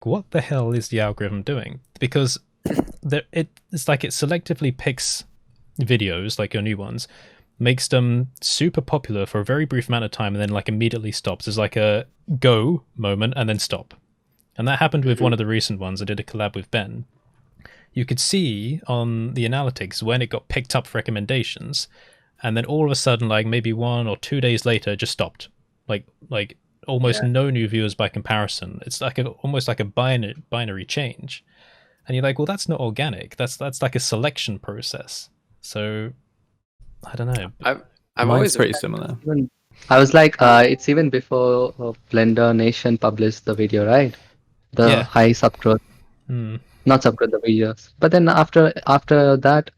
what the hell is the algorithm doing? Because it's like it selectively picks videos, like your new ones, makes them super popular for a very brief amount of time, and then like immediately stops. There's like a go moment and then stop. And that happened with one of the recent ones. I did a collab with Ben. You could see on the analytics when it got picked up for recommendations, and then all of a sudden, like maybe 1 or 2 days later, it just stopped. Like almost no new viewers by comparison. It's like almost like a binary change. And you're like, well, that's not organic. That's like a selection process. So I don't know. I've Mine's always pretty similar. I was like, it's even before Blender Nation published the video, right? The high subgrowth, not subgrowth, the videos. But then after that,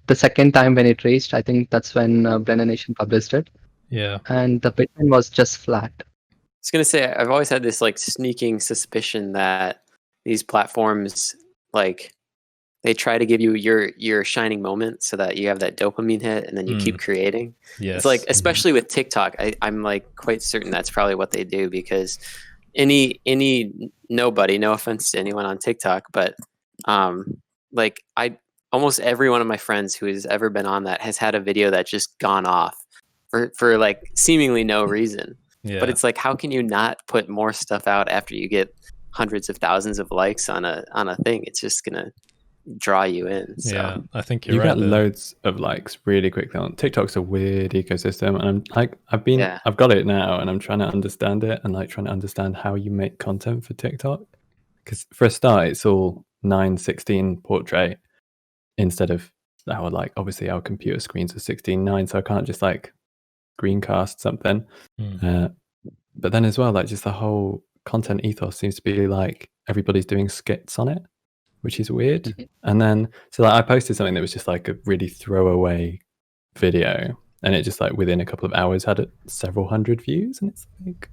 the second time when it reached, I think that's when Blender Nation published it. Yeah. And the Bitcoin was just flat. I was gonna say, I've always had this like sneaking suspicion that these platforms, like, they try to give you your shining moment so that you have that dopamine hit and then you keep creating. Yes. It's like, especially with TikTok, I'm like quite certain that's probably what they do, because any nobody, no offense to anyone on TikTok, but like almost every one of my friends who has ever been on that has had a video that just gone off for like seemingly no reason. Yeah. But it's like, how can you not put more stuff out after you get hundreds of thousands of likes on a thing? It's just gonna draw you in. So. Yeah, I think you're You right. get loads of likes really quickly on TikTok's a weird ecosystem, and I'm like, I've got it now, and I'm trying to understand it, and like trying to understand how you make content for TikTok. Because for a start, it's all 9:16 portrait instead of obviously our computer screens are 16:9, so I can't just like screencast something. But then as well, like just the whole content ethos seems to be like everybody's doing skits on it, which is weird. And then so like I posted something that was just like a really throwaway video, and it just like within a couple of hours had several hundred views, and it's like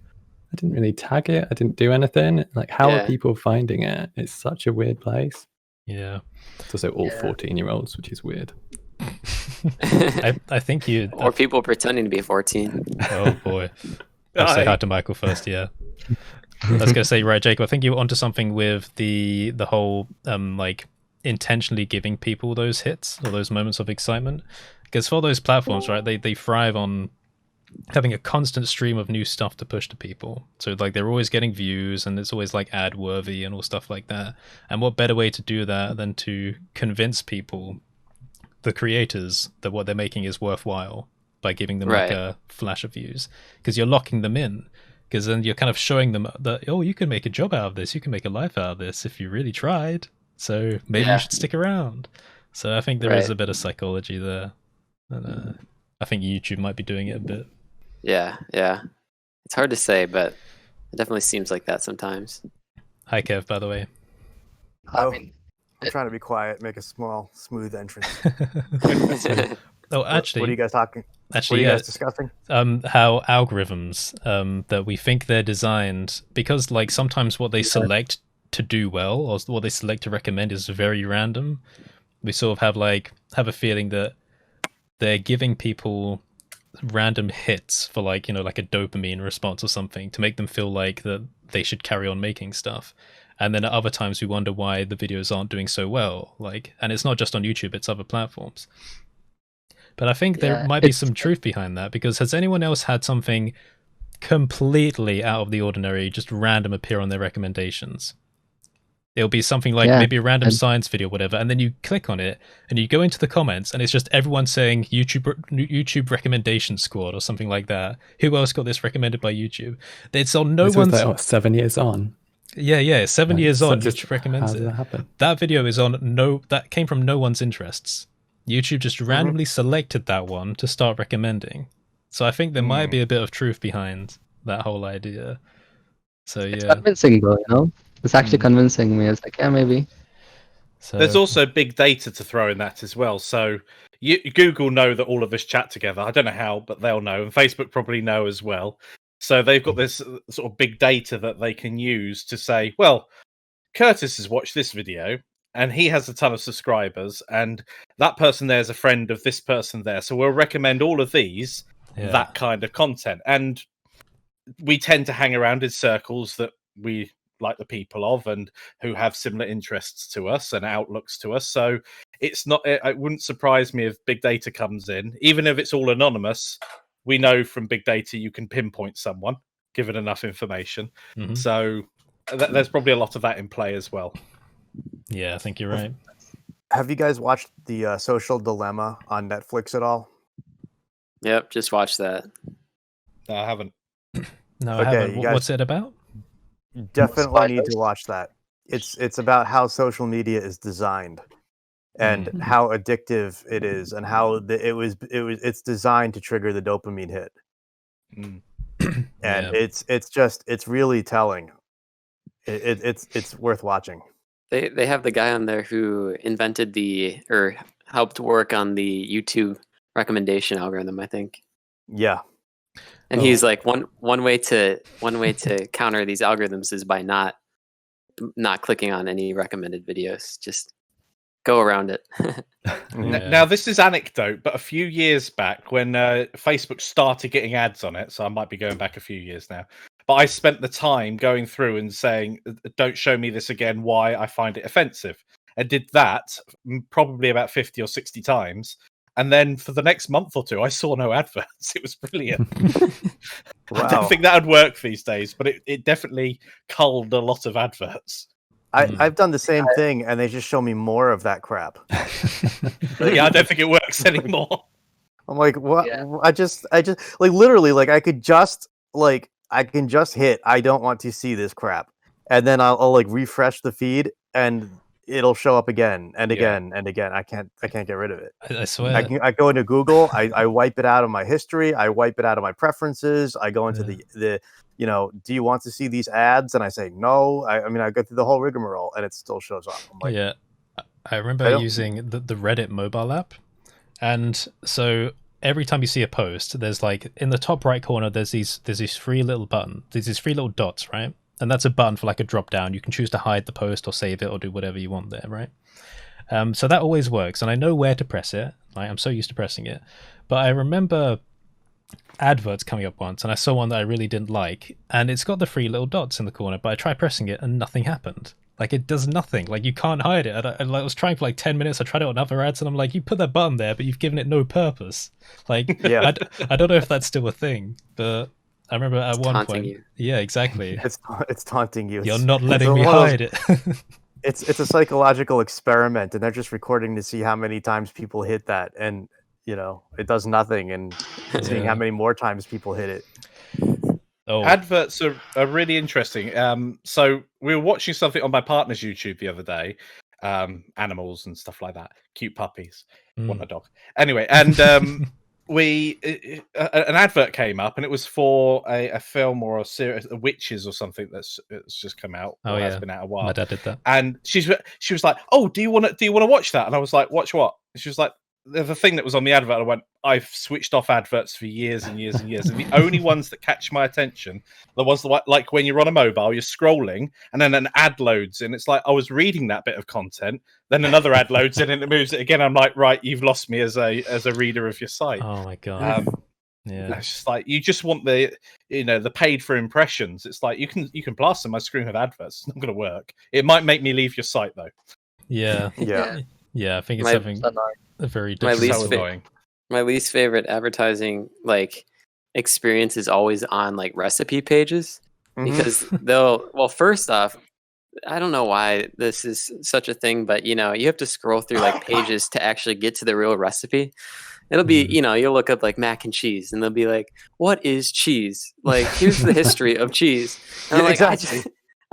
I didn't really tag it, I didn't do anything. Like how are people finding it? It's such a weird place. Yeah. It's also all 14-year-olds, which is weird. I think you or people pretending to be 14. Oh boy. I'll say hi to Michael first. Yeah. I was gonna say, right, Jacob, I think you were onto something with the whole like intentionally giving people those hits or those moments of excitement, because for those platforms, right, they thrive on having a constant stream of new stuff to push to people. So like they're always getting views, and it's always like ad worthy and all stuff like that. And what better way to do that than to convince people, the creators, that what they're making is worthwhile by giving them like a flash of views, because you're locking them in. Because then you're kind of showing them that, oh, you can make a job out of this, you can make a life out of this if you really tried. So maybe you should stick around. So I think there is a bit of psychology there. And I think YouTube might be doing it a bit. Yeah. It's hard to say, but it definitely seems like that sometimes. Hi, Kev, by the way. I'm trying to be quiet, make a small, smooth entrance. Oh, actually, what are you guys talking? Actually, what are you guys discussing? How algorithms that we think they're designed, because like sometimes what they select to do well or what they select to recommend is very random. We sort of have a feeling that they're giving people random hits for like a dopamine response or something to make them feel like that they should carry on making stuff. And then at other times we wonder why the videos aren't doing so well. And it's not just on YouTube, it's other platforms. But I think there might be some truth behind that, because has anyone else had something completely out of the ordinary, just random, appear on their recommendations? It'll be something like maybe a random science video or whatever, and then you click on it and you go into the comments and it's just everyone saying YouTube recommendation squad or something like that. Who else got this recommended by YouTube? It's on no one's... Like, 7 years on? Yeah, 7 years on, just YouTube recommends how did it. that happen? That video is on that came from no one's interests. YouTube just randomly selected that one to start recommending. So I think there might be a bit of truth behind that whole idea. So it's convincing though, it's actually convincing me. It's like, yeah, maybe. So there's also big data to throw in that as well. So Google know that all of us chat together. I don't know how, but they'll know, and Facebook probably know as well. So they've got this sort of big data that they can use to say, well, Curtis has watched this video and he has a ton of subscribers, and that person there is a friend of this person there. So we'll recommend all of these, that kind of content. And we tend to hang around in circles that we like the people of, and who have similar interests to us and outlooks to us. So it's not. It wouldn't surprise me if big data comes in, even if it's all anonymous. We know from big data you can pinpoint someone given enough information. Mm-hmm. So there's probably a lot of that in play as well. Yeah, I think you're right. Have you guys watched the Social Dilemma on Netflix at all? Yep, just watched that. No, I haven't. No, I haven't. What's it about? You definitely need to watch that. It's about how social media is designed and how addictive it is, and how it's designed to trigger the dopamine hit. And it's really telling. It's worth watching. They have the guy on there who invented or helped work on the YouTube recommendation algorithm, I think. Yeah. And he's like one way to counter these algorithms is by not clicking on any recommended videos. Just go around it. Now this is anecdote, but a few years back when Facebook started getting ads on it, so I might be going back a few years now, but I spent the time going through and saying, don't show me this again, why I find it offensive. I did that probably about 50 or 60 times. And then for the next month or two, I saw no adverts. It was brilliant. Wow. I don't think that would work these days, but it definitely culled a lot of adverts. I've done the same thing, and they just show me more of that crap. Yeah, I don't think it works anymore. I'm like, what? Yeah. I just like literally like I can just hit I don't want to see this crap, and then I'll like refresh the feed, and it'll show up again and again and again. I can't get rid of it. I swear. I go into Google, I wipe it out of my history, I wipe it out of my preferences, I go into the do you want to see these ads? And I say no. I mean, I go through the whole rigmarole, and it still shows up. I'm like, yeah, I remember using the Reddit mobile app, and so every time you see a post, there's like in the top right corner, there's these three little dots, right? And that's a button for like a drop down. You can choose to hide the post or save it or do whatever you want there, right? So that always works, and I know where to press it. Like, I'm so used to pressing it, but I remember adverts coming up once, and I saw one that I really didn't like, and it's got the three little dots in the corner, but I tried pressing it and nothing happened. Like, it does nothing. Like, you can't hide it. I was trying for like 10 minutes. I tried it on other ads, and I'm like, you put that button there, but you've given it no purpose. Like, I don't know if that's still a thing, but I remember at one point. You. Yeah, exactly. It's taunting you. You're not letting me hide it. It's a psychological experiment, and they're just recording to see how many times people hit that, and it does nothing, and seeing how many more times people hit it. Adverts are really interesting. So we were watching something on my partner's YouTube the other day, animals and stuff like that, cute puppies. Want a dog anyway, and an advert came up, and it was for a film or a series, Witches or something that's just come out. Has been out a while. My dad did that, and she was like, "Oh, do you want to watch that?" And I was like, "Watch what?" And she was like, the thing that was on the advert. I went, I've switched off adverts for years and years and years, and the only ones that catch my attention, the ones that, like when you're on a mobile, you're scrolling, and then an ad loads in. It's like I was reading that bit of content, then another ad loads in, and it moves it again. I'm like, right, you've lost me as a reader of your site. Oh my god. Yeah, it's just like you just want the paid for impressions. It's like you can plaster my screen with adverts. It's not going to work. It might make me leave your site though. Yeah. I think it's something very different. My least favorite advertising experience is always on recipe pages, because first off, I don't know why this is such a thing, but you have to scroll through pages to actually get to the real recipe. It'll be, you'll look up mac and cheese, and they'll be like, what is cheese? Here's the history of cheese. And I'm exactly.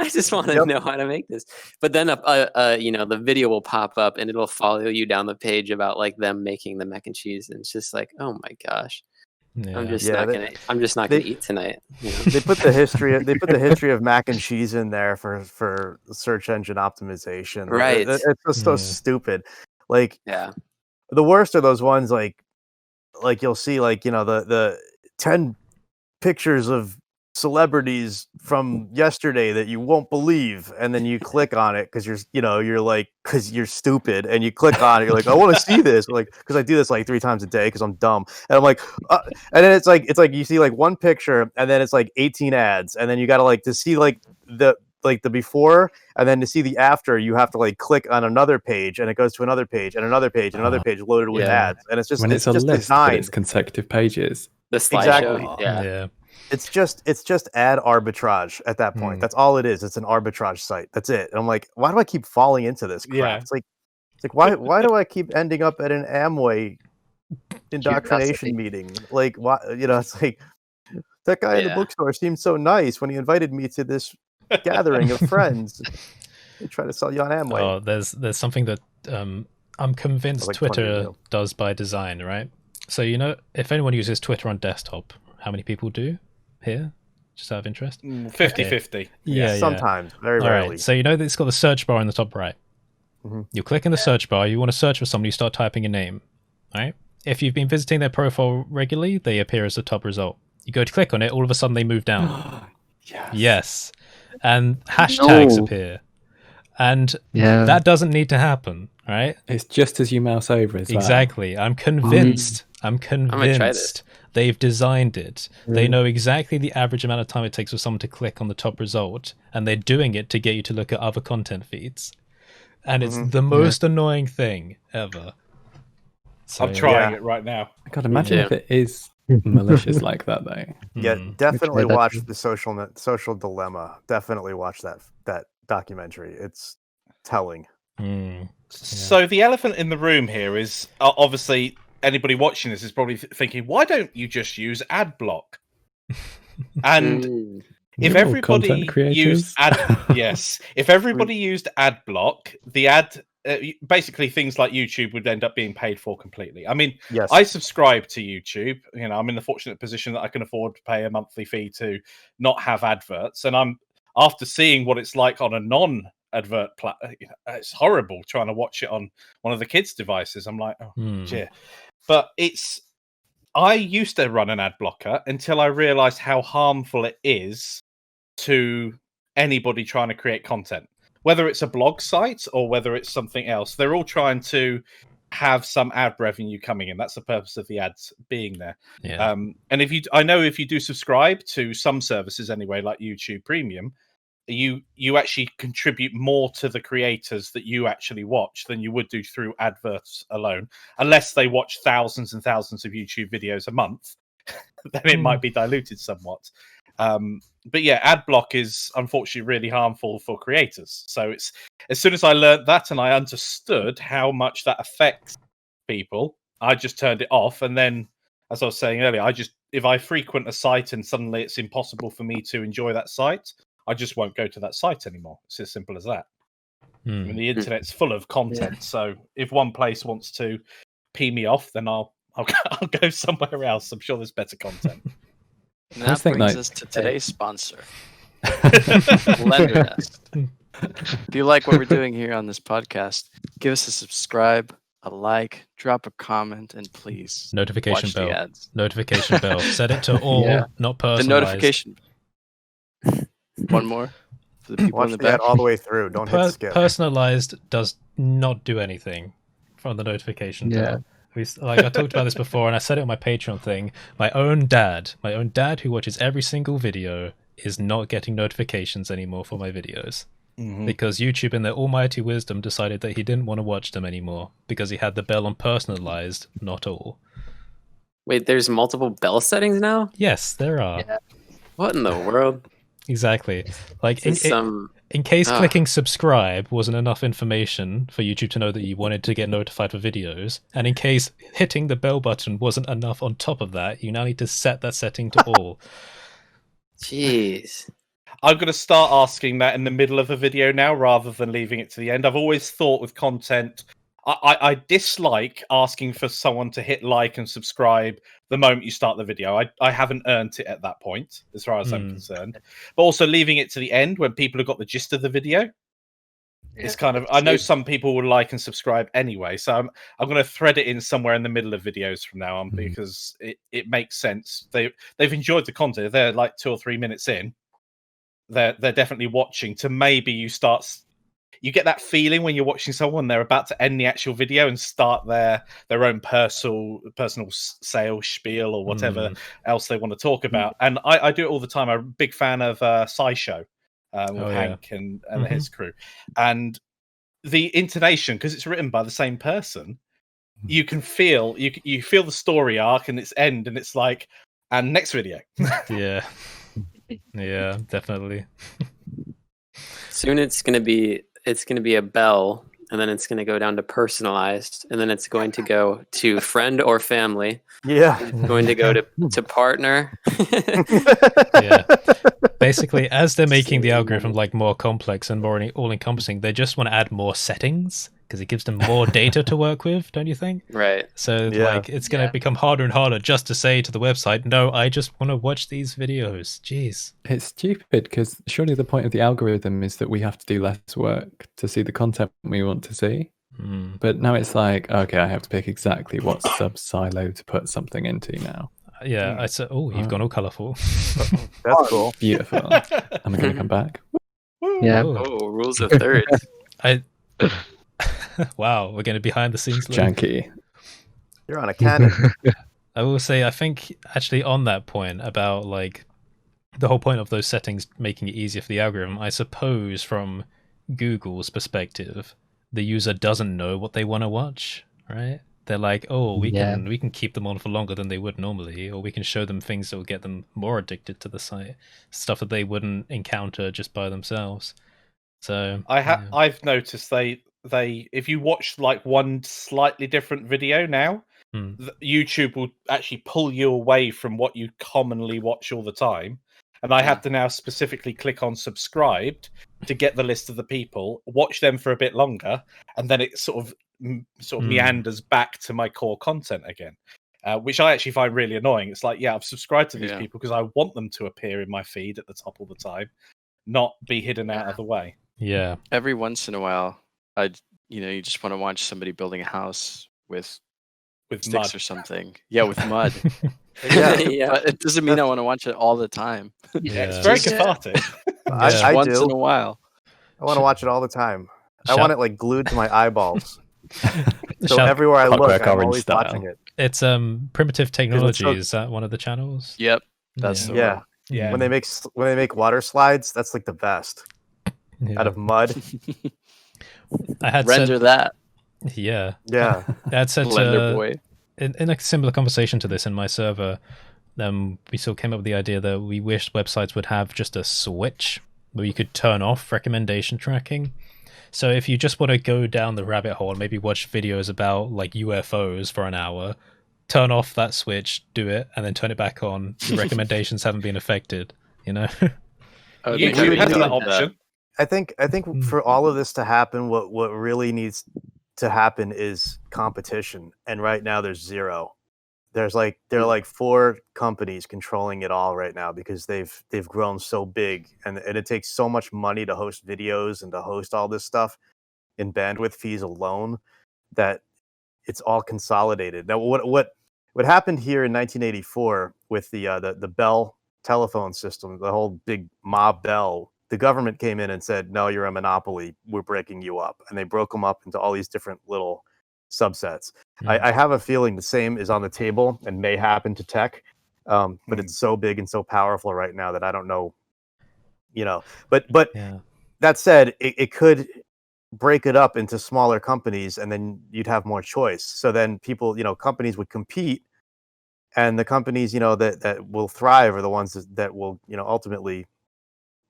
I just want to know how to make this. But then, the video will pop up, and it'll follow you down the page about them making the mac and cheese, and it's just oh my gosh, I'm just not gonna eat tonight. They put the history of mac and cheese in there for search engine optimization. Right? It's just so stupid. The worst are those ones you'll see the 10 pictures of celebrities from yesterday that you won't believe, and then you click on it because because you're stupid, and you click on it, you're like, I want to see this, because I do this 3 times a day because I'm dumb, and I'm like, and then it's like you see one picture, and then it's 18 ads, and then you gotta to see the like the before, and then to see the after, you have to like click on another page, and it goes to another page and another page and another page loaded with ads, and it's just when it's a just list, designed. but it's consecutive pages. The slideshow, Exactly. yeah. It's just ad arbitrage at that point. That's all it is. It's an arbitrage site. That's it. And I'm like, why do I keep falling into this crap? Yeah. It's like why do I keep ending up at an Amway indoctrination meeting? Like, why? It's like that guy in the bookstore seemed so nice when he invited me to this gathering of friends. They try to sell you on Amway. Oh, there's something that I'm convinced Twitter does by design, right? So if anyone uses Twitter on desktop, how many people do here? Just out of interest? 50-50. Yeah, sometimes. Very rarely. Right. So that it's got the search bar in the top right. Mm-hmm. You click in the search bar, you want to search for somebody, you start typing a name. Right? If you've been visiting their profile regularly, they appear as the top result. You go to click on it, all of a sudden they move down. Yes. And hashtags appear. And that doesn't need to happen, right? It's just as you mouse over as well. Exactly. I'm convinced they've designed it. They know exactly the average amount of time it takes for someone to click on the top result, and they're doing it to get you to look at other content feeds. And it's the most annoying thing ever. So, I'm trying it right now. God, imagine if it is malicious like that, though. Yeah, definitely watch the Social Dilemma. Definitely watch that documentary. It's telling. So the elephant in the room here is obviously anybody watching this is probably thinking, why don't you just use ad block? And if everybody used if everybody used ad block, the ad basically things like YouTube would end up being paid for completely. I mean, I subscribe to YouTube. I'm in the fortunate position that I can afford to pay a monthly fee to not have adverts, and I'm after seeing what it's like on a non-advert it's horrible trying to watch it on one of the kids' devices. I'm like, dear. But I used to run an ad blocker until I realized how harmful it is to anybody trying to create content. Whether it's a blog site or whether it's something else, they're all trying to have some ad revenue coming in. That's the purpose of the ads being there. Yeah. And I know if you do subscribe to some services anyway, like YouTube Premium, you actually contribute more to the creators that you actually watch than you would do through adverts alone, unless they watch thousands and thousands of YouTube videos a month. Then it might be diluted somewhat. But yeah, ad block is unfortunately really harmful for creators. So it's as soon as I learned that and I understood how much that affects people, I just turned it off. And then, as I was saying earlier, if I frequent a site and suddenly it's impossible for me to enjoy that site, I just won't go to that site anymore. It's as simple as that. I mean, the internet's full of content, so if one place wants to pee me off, then I'll go somewhere else. I'm sure there's better content. And that brings us to today's sponsor, BlenderNest. If you like what we're doing here on this podcast, give us a subscribe, a like, drop a comment, and please notification watch bell. The ads. Notification bell. Set it to all, not personalized. The notification. One more for the people in the back. Ad all the way through. Don't hit skip. Personalized does not do anything from the notification bell. I talked about this before, and I said it on my Patreon thing. My own dad who watches every single video, is not getting notifications anymore for my videos. Because YouTube, in their almighty wisdom, decided that he didn't want to watch them anymore because he had the bell on personalized, not all. Wait, there's multiple bell settings now? Yes, there are. Yeah. What in the world? Exactly. Like in case clicking subscribe wasn't enough information for YouTube to know that you wanted to get notified for videos, and in case hitting the bell button wasn't enough on top of that, you now need to set that setting to all. Jeez. I'm going to start asking that in the middle of a video now rather than leaving it to the end. I've always thought with content, I dislike asking for someone to hit like and subscribe the moment you start the video. I haven't earned it at that point, as far as I'm concerned. But also leaving it to the end when people have got the gist of the video. It's kind of, I know some people will like and subscribe anyway, so I'm going to thread it in somewhere in the middle of videos from now on because it makes sense. They've enjoyed the content. They're like 2 or 3 minutes in. They're definitely watching. To maybe you get that feeling when you're watching someone, they're about to end the actual video and start their own personal sales spiel or whatever else they want to talk about. And I do it all the time. I'm a big fan of SciShow. with Hank and his crew, and the intonation, because it's written by the same person, you can feel you feel the story arc and its end, and it's like, and next video. Yeah, definitely. Soon it's gonna be a bell, and then it's gonna go down to personalized, and then it's going to go to friend or family. Yeah, it's going to go to partner. Yeah, basically, as they're making the algorithm like more complex and more all-encompassing, they just want to add more settings because it gives them more data to work with, don't you think? Right. So like it's going to become harder and harder just to say to the website, no, I just want to watch these videos. Jeez. It's stupid because surely the point of the algorithm is that we have to do less work to see the content we want to see. But now it's like, okay, I have to pick exactly what sub-silo to put something into now. Yeah, I said, oh, you've gone all colourful. That's cool. Beautiful. Am I going to come back? Yeah. Oh, rules of thirds. Wow, we're getting behind the scenes. Janky. You're on a cannon. I will say, I think actually on that point about like the whole point of those settings making it easier for the algorithm, I suppose from Google's perspective, the user doesn't know what they want to watch, right? They're like, oh, we can keep them on for longer than they would normally, or we can show them things that will get them more addicted to the site, stuff that they wouldn't encounter just by themselves. So I've noticed they if you watch like one slightly different video now, YouTube will actually pull you away from what you commonly watch all the time. And I have to now specifically click on subscribed to get the list of the people, watch them for a bit longer, and then it sort of meanders back to my core content again, which I actually find really annoying. It's like, I've subscribed to these people because I want them to appear in my feed at the top all the time, not be hidden out of the way. Yeah. Every once in a while, you just want to watch somebody building a house with sticks mud or something. Yeah, with mud. Yeah. But it doesn't mean I want to watch it all the time. It's very cathartic. I once do. in a while. I want to watch it all the time. I want it like glued to my eyeballs. So Shout- everywhere I look, Clockwork I'm Orange always style. watching it. It's Primitive Technology. so- Is that one of the channels? Yep, that's the Yeah. one. Yeah. When they make water slides, that's like the best. Yeah. Out of mud. I had Render said, that, Yeah. I had said Blender boy. in a similar conversation to this in my server, we still came up with the idea that we wished websites would have just a switch where you could turn off recommendation tracking. So if you just want to go down the rabbit hole and maybe watch videos about like UFOs for an hour, turn off that switch, do it, and then turn it back on. The recommendations haven't been affected, you know? You have that option. I think for all of this to happen, what really needs to happen is competition. And right now there's zero. There are like 4 companies controlling it all right now because they've grown so big, and it takes so much money to host videos and to host all this stuff in bandwidth fees alone that it's all consolidated. Now what happened here in 1984 with the Bell telephone system, the whole big mob Bell, the government came in and said, no, you're a monopoly, we're breaking you up, and they broke them up into all these different little subsets. I have a feeling the same is on the table and may happen to tech, but it's so big and so powerful right now that I don't know, but that said, it could break it up into smaller companies, and then you'd have more choice. So then people, companies would compete, and the companies, that will thrive are the ones that will, ultimately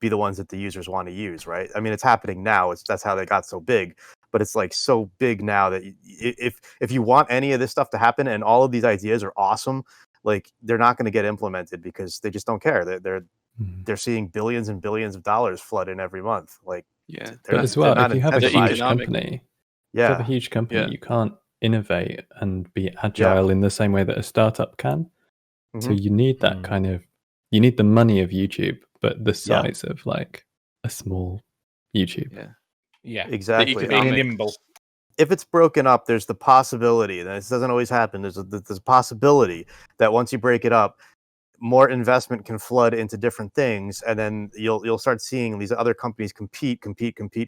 be the ones that the users want to use, right? I mean, it's happening now. That's how they got so big. But it's like so big now that if you want any of this stuff to happen, and all of these ideas are awesome, like they're not going to get implemented because they just don't care. They're seeing billions and billions of dollars flood in every month. Like, but as well, if you have a huge company, you can't innovate and be agile in the same way that a startup can. So you need that you need the money of YouTube, but the size of like a small YouTube. Yeah, exactly. Being nimble. If it's broken up, there's the possibility, and this doesn't always happen, there's a possibility that once you break it up, more investment can flood into different things, and then you'll start seeing these other companies compete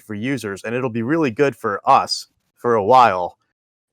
for users, and it'll be really good for us for a while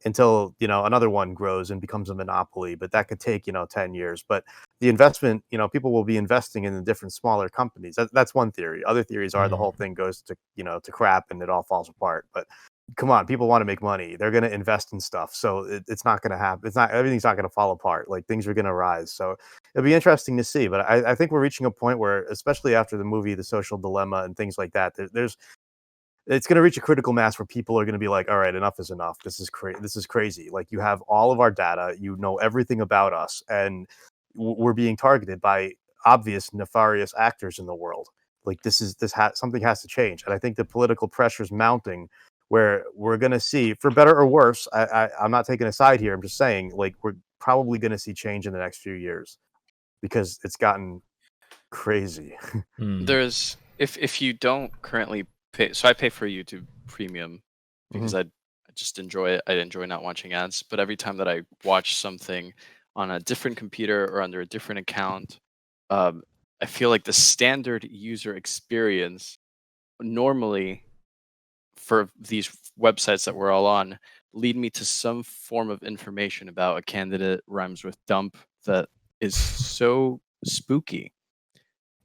until another one grows and becomes a monopoly. But that could take 10 years. But the investment, people will be investing in the different smaller companies. That's one theory. Other theories are the whole thing goes to, to crap and it all falls apart. But come on, people want to make money. They're going to invest in stuff. So it's not going to happen. Everything's not going to fall apart. Like things are going to rise. So it'll be interesting to see. But I think we're reaching a point where, especially after the movie, The Social Dilemma and things like that, it's going to reach a critical mass where people are going to be like, all right, enough is enough. This is crazy. Like you have all of our data, everything about us, and we're being targeted by obvious nefarious actors in the world. Like something has to change. And I think the political pressure is mounting where we're going to see, for better or worse, I'm not taking a side here. I'm just saying, like, we're probably going to see change in the next few years because it's gotten crazy. There's, if you don't currently pay, so I pay for YouTube Premium because I just enjoy it. I enjoy not watching ads, but every time that I watch something on a different computer or under a different account, I feel like the standard user experience normally for these websites that we're all on lead me to some form of information about a candidate rhymes with dump that is so spooky,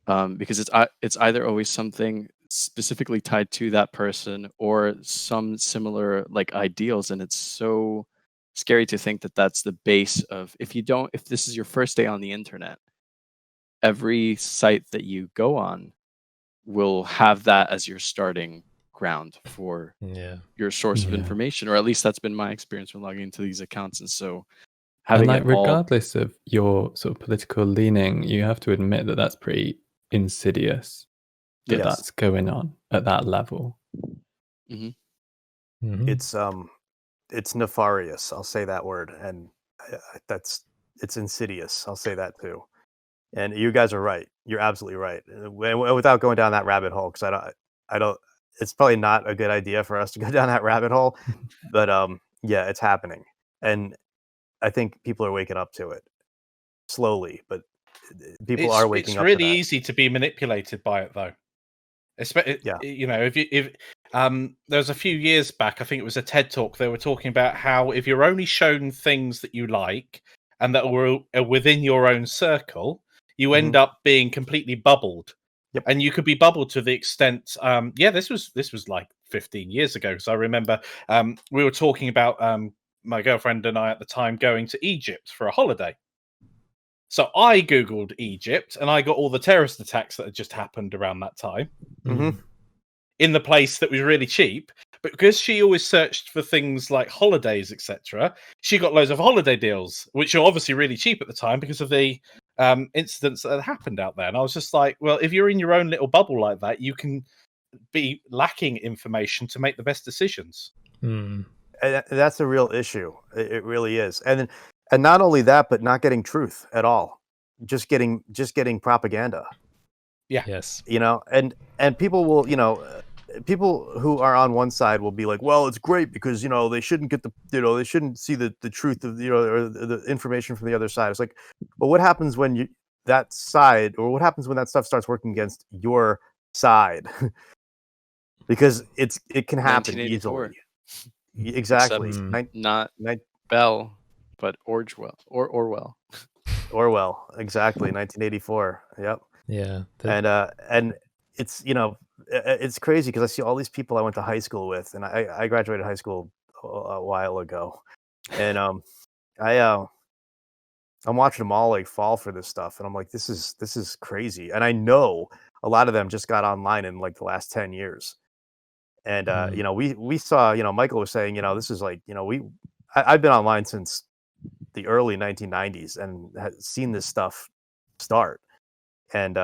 because it's either always something specifically tied to that person or some similar like ideals, and it's so scary to think that that's the base of, if this is your first day on the internet, every site that you go on will have that as your starting ground for your source of information, or at least that's been my experience when logging into these accounts. And so having regardless of your sort of political leaning, you have to admit that that's pretty insidious that's going on at that level. It's nefarious, I'll say that word, and it's insidious, I'll say that too. And you guys are right. You're absolutely right. Without going down that rabbit hole, because I don't. It's probably not a good idea for us to go down that rabbit hole. But yeah, it's happening, and I think people are waking up to it slowly. But people are waking up. It's really easy to be manipulated by it, though. If there was a few years back, I think it was a TED talk. They were talking about how if you're only shown things that you like and that were within your own circle, you end up being completely bubbled. Yep. And you could be bubbled to the extent, this was like 15 years ago. Because I remember we were talking about my girlfriend and I at the time going to Egypt for a holiday. So I Googled Egypt and I got all the terrorist attacks that had just happened around that time in the place that was really cheap. But because she always searched for things like holidays, etc., she got loads of holiday deals, which are obviously really cheap at the time because of the incidents that had happened out there. And I was just like, well, if you're in your own little bubble like that, you can be lacking information to make the best decisions. And that's a real issue. It really is. And not only that, but not getting truth at all. Just getting propaganda. Yeah. Yes. And people will, people who are on one side will be like, well, it's great because, they shouldn't get they shouldn't see the truth of, or the information from the other side. It's like, well, what happens when that side, or what happens when that stuff starts working against your side? Because it can happen easily. Exactly. Not Bell, but Orwell. Orwell, exactly. 1984. Yep. Yeah. And it's it's crazy because I see all these people I went to high school with, and I graduated high school a while ago, and I'm watching them all like fall for this stuff, and I'm like, this is crazy. And I know a lot of them just got online in like the last 10 years. And we saw, Michael was saying, this is like, I've been online since the early 1990s and had seen this stuff start, and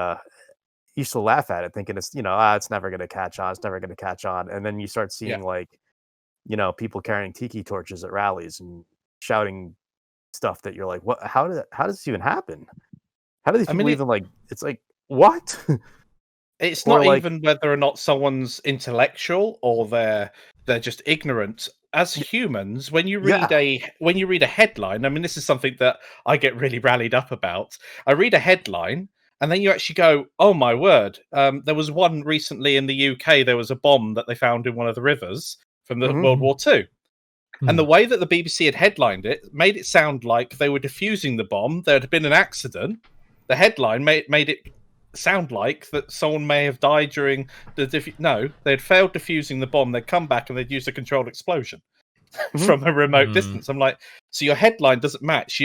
used to laugh at it, thinking it's it's never going to catch on. It's never going to catch on. And then you start seeing like, people carrying tiki torches at rallies and shouting stuff that you're like, what? How does this even happen? How do these people even like? It's like, what? It's not even whether or not someone's intellectual or they're just ignorant. As humans, when you read a headline, I mean, this is something that I get really rallied up about. I read a headline, and then you actually go, "Oh my word!" There was one recently in the UK. There was a bomb that they found in one of the rivers from the World War II, and the way that the BBC had headlined it made it sound like they were defusing the bomb. There had been an accident, the headline made it sound like that someone may have died during the no, they'd failed defusing the bomb. They'd come back and they'd used a controlled explosion from a remote distance. I'm like, so your headline doesn't match.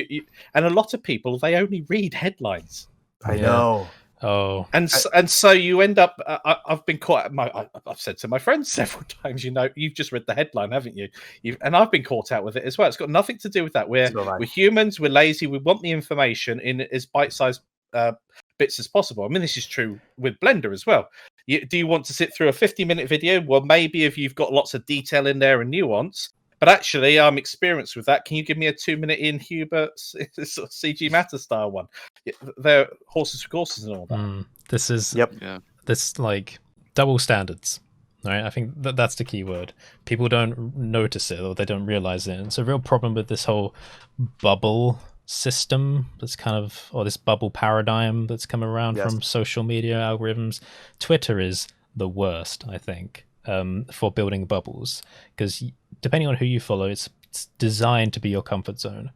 And a lot of people, they only read headlines. I know. Oh, and so you end up. I've been caught. I've said to my friends several times, you've just read the headline, haven't you? And I've been caught out with it as well. It's got nothing to do with that. We're humans. We're lazy. We want the information in as bite-sized bits as possible. I mean, this is true with Blender as well. Do you want to sit through a 50-minute video? Well, maybe if you've got lots of detail in there and nuance. But actually, I'm experienced with that. Can you give me a 2-minute Ian Hubert sort of CG Matter style one? They're horses for courses and all that. This is this like double standards, right? I think that's the key word. People don't notice it or they don't realize it. It's a real problem with this whole bubble system that's kind of, or this bubble paradigm that's come around from social media algorithms. Twitter is the worst, I think, for building bubbles, because depending on who you follow, it's designed to be your comfort zone.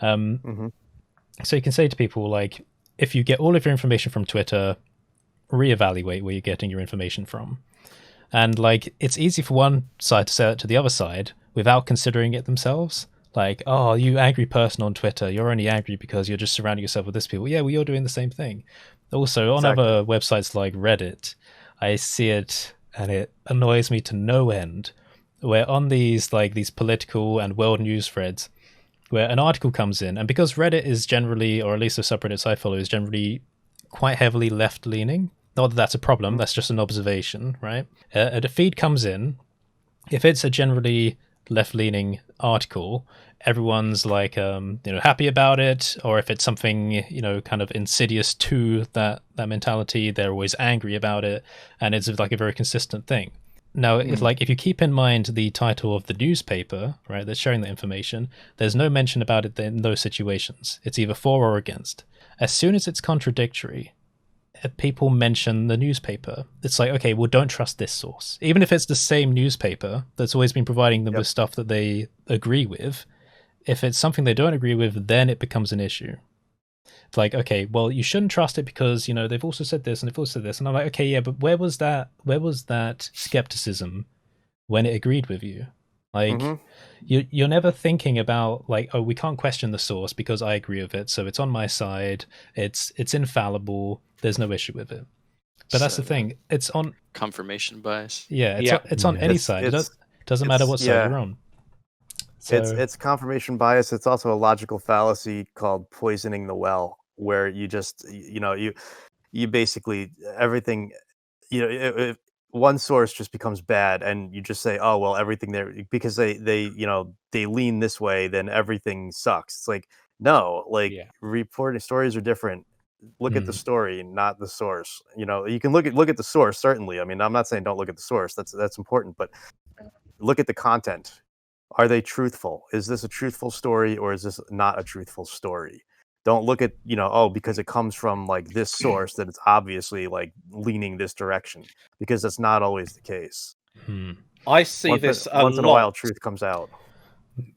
So you can say to people, like, if you get all of your information from Twitter, reevaluate where you're getting your information from. And like, it's easy for one side to say that to the other side without considering it themselves. Like, oh, you angry person on Twitter, you're only angry because you're just surrounding yourself with this people. Yeah, well, you're doing the same thing. Also, on other websites like Reddit, I see it and it annoys me to no end, where on these political and world news threads, where an article comes in, and because Reddit is generally, or at least the subreddits I follow, is generally quite heavily left-leaning. Not that that's a problem, that's just an observation, right? A feed comes in, if it's a generally left-leaning article, everyone's like, happy about it, or if it's something, kind of insidious to that mentality, they're always angry about it, and it's like a very consistent thing. Now, if you keep in mind the title of the newspaper, right, that's sharing the information, there's no mention about it in those situations. It's either for or against. As soon as it's contradictory, people mention the newspaper. It's like, okay, well, don't trust this source. Even if it's the same newspaper that's always been providing them with stuff that they agree with, if it's something they don't agree with, then it becomes an issue. It's like, okay, well, you shouldn't trust it because, they've also said this and they've also said this. And I'm like, okay, yeah, but where was that skepticism when it agreed with you? Like, you're never thinking about, like, oh, we can't question the source because I agree with it, so it's on my side, it's infallible, there's no issue with it. But that's the thing, it's on confirmation bias. Yeah, it's on any side. It doesn't matter what side you're on. So, it's confirmation bias. It's also a logical fallacy called poisoning the well, where you just you basically everything, if one source just becomes bad and you just say, oh, well, everything there, because they lean this way, then everything sucks. It's like, no, reporting stories are different. Look at the story, not the source. You can look at the source, certainly. I mean, I'm not saying don't look at the source. That's important, but look at the content. Are they truthful? Is this a truthful story or is this not a truthful story? Don't look at, because it comes from like this source that it's obviously like leaning this direction, because that's not always the case. I see this a lot. Once in a while, truth comes out.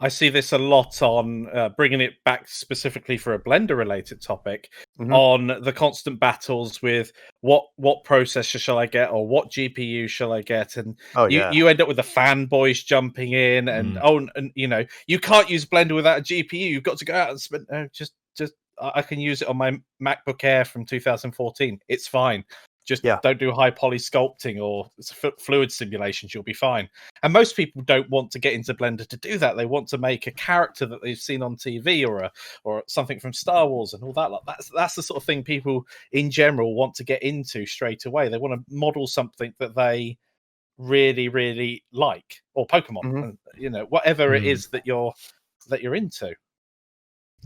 I see this a lot on bringing it back specifically for a Blender-related topic, on the constant battles with what processor shall I get or what GPU shall I get, and you end up with the fanboys jumping in, and you can't use Blender without a GPU. You've got to go out and spend just I can use it on my MacBook Air from 2014. It's fine. Just don't do high poly sculpting or fluid simulations. You'll be fine. And most people don't want to get into Blender to do that. They want to make a character that they've seen on TV or something from Star Wars and all that. That's the sort of thing people in general want to get into straight away. They want to model something that they really, really like, or Pokemon, whatever it is that you're into.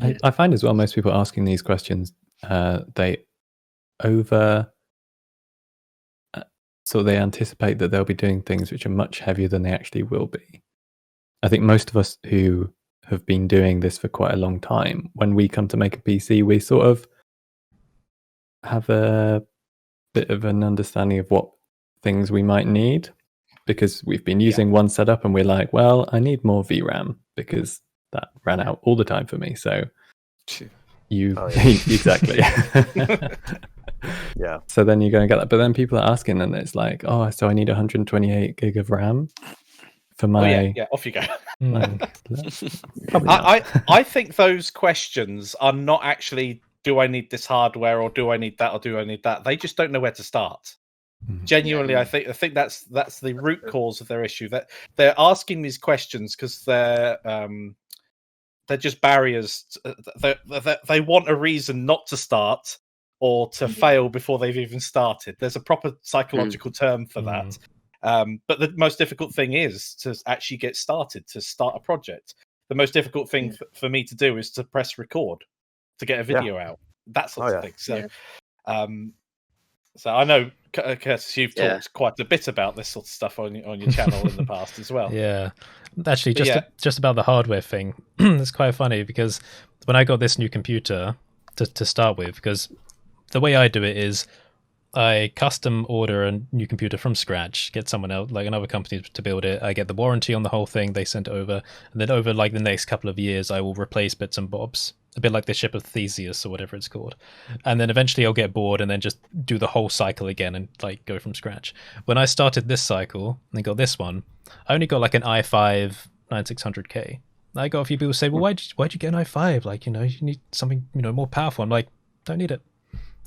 I find as well, most people asking these questions, they they anticipate that they'll be doing things which are much heavier than they actually will be. I think most of us who have been doing this for quite a long time, when we come to make a PC, we sort of have a bit of an understanding of what things we might need, because we've been using one setup and we're like, well, I need more VRAM because that ran out all the time for me. So you yeah. exactly. Yeah. So then you go and get that, but then people are asking, and it's like, oh, so I need 128 gig of RAM for my. Yeah, off you go. Probably not. I think those questions are not actually, do I need this hardware, or do I need that, or do I need that? They just don't know where to start. Genuinely, I think that's the root cause of their issue. That they're asking these questions because they're just barriers. They want a reason not to start or to fail before they've even started. There's a proper psychological term for that. But the most difficult thing is to actually get started, to start a project. The most difficult thing for me to do is to press record, to get a video out. That sort of thing. So, so I know, Curtis, you've talked quite a bit about this sort of stuff on your channel in the past as well. Yeah. Actually, just about the hardware thing, it's quite funny because when I got this new computer to start with, because the way I do it is I custom order a new computer from scratch, get someone else, like another company to build it. I get the warranty on the whole thing, they send it over, and then over like the next couple of years, I will replace bits and bobs, a bit like the ship of Theseus or whatever it's called. And then eventually I'll get bored and then just do the whole cycle again and like go from scratch. When I started this cycle and got this one, I only got like an i5 9600K. I got a few people say, well, why'd you get an i5? Like, you need something, more powerful. I'm like, don't need it.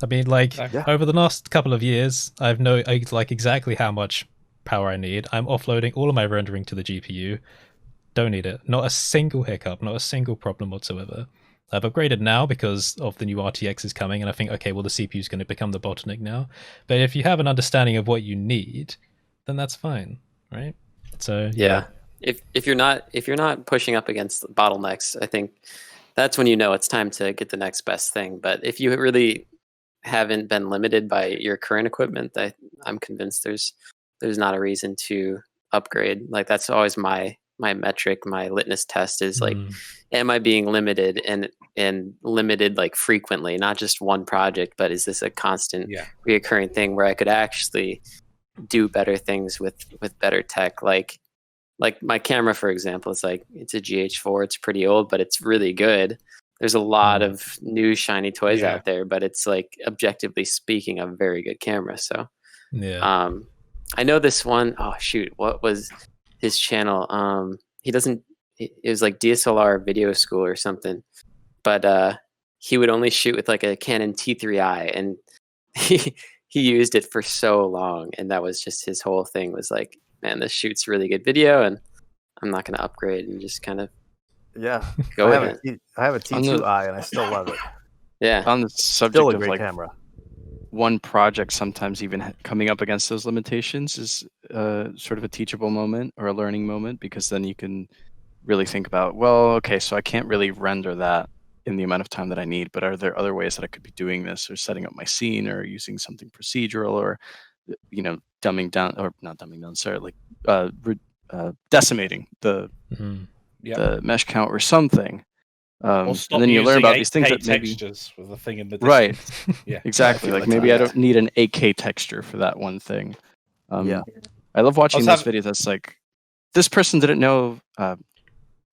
I mean, like, over the last couple of years, I like exactly how much power I need. I'm offloading all of my rendering to the GPU. Don't need it. Not a single hiccup, not a single problem whatsoever. I've upgraded now because of the new RTX is coming, and I think, okay, well, the CPU is going to become the bottleneck now. But if you have an understanding of what you need, then that's fine, right? So yeah. If you're not pushing up against bottlenecks, I think that's when it's time to get the next best thing. But if you really haven't been limited by your current equipment, I'm convinced there's not a reason to upgrade. Like, that's always my metric, my litmus test is like, am I being limited and limited like frequently, not just one project, but is this a constant reoccurring thing where I could actually do better things with better tech? Like my camera, for example, it's a GH4, it's pretty old, but it's really good. There's a lot of new shiny toys out there, but it's like, objectively speaking, a very good camera. So I know this one, oh shoot, what was his channel? It was like DSLR Video School or something, but he would only shoot with like a Canon T3i, and he used it for so long, and that was just his whole thing, was like, man, this shoots really good video, and I'm not going to upgrade, and just kind of go with it. I have a T2i, and I still love it. Yeah. On the subject Still a of great like camera. One project sometimes even coming up against those limitations is sort of a teachable moment or a learning moment, because then you can really think about, well, okay, so I can't really render that in the amount of time that I need, but are there other ways that I could be doing this, or setting up my scene, or using something procedural, or dumbing down, or not dumbing down, sorry, like decimating the mesh count or something. And then you learn about these things that maybe textures with the thing in the right. Yeah, exactly. Like maybe I don't need an 8K texture for that one thing. I love watching this video. That's like, this person didn't know.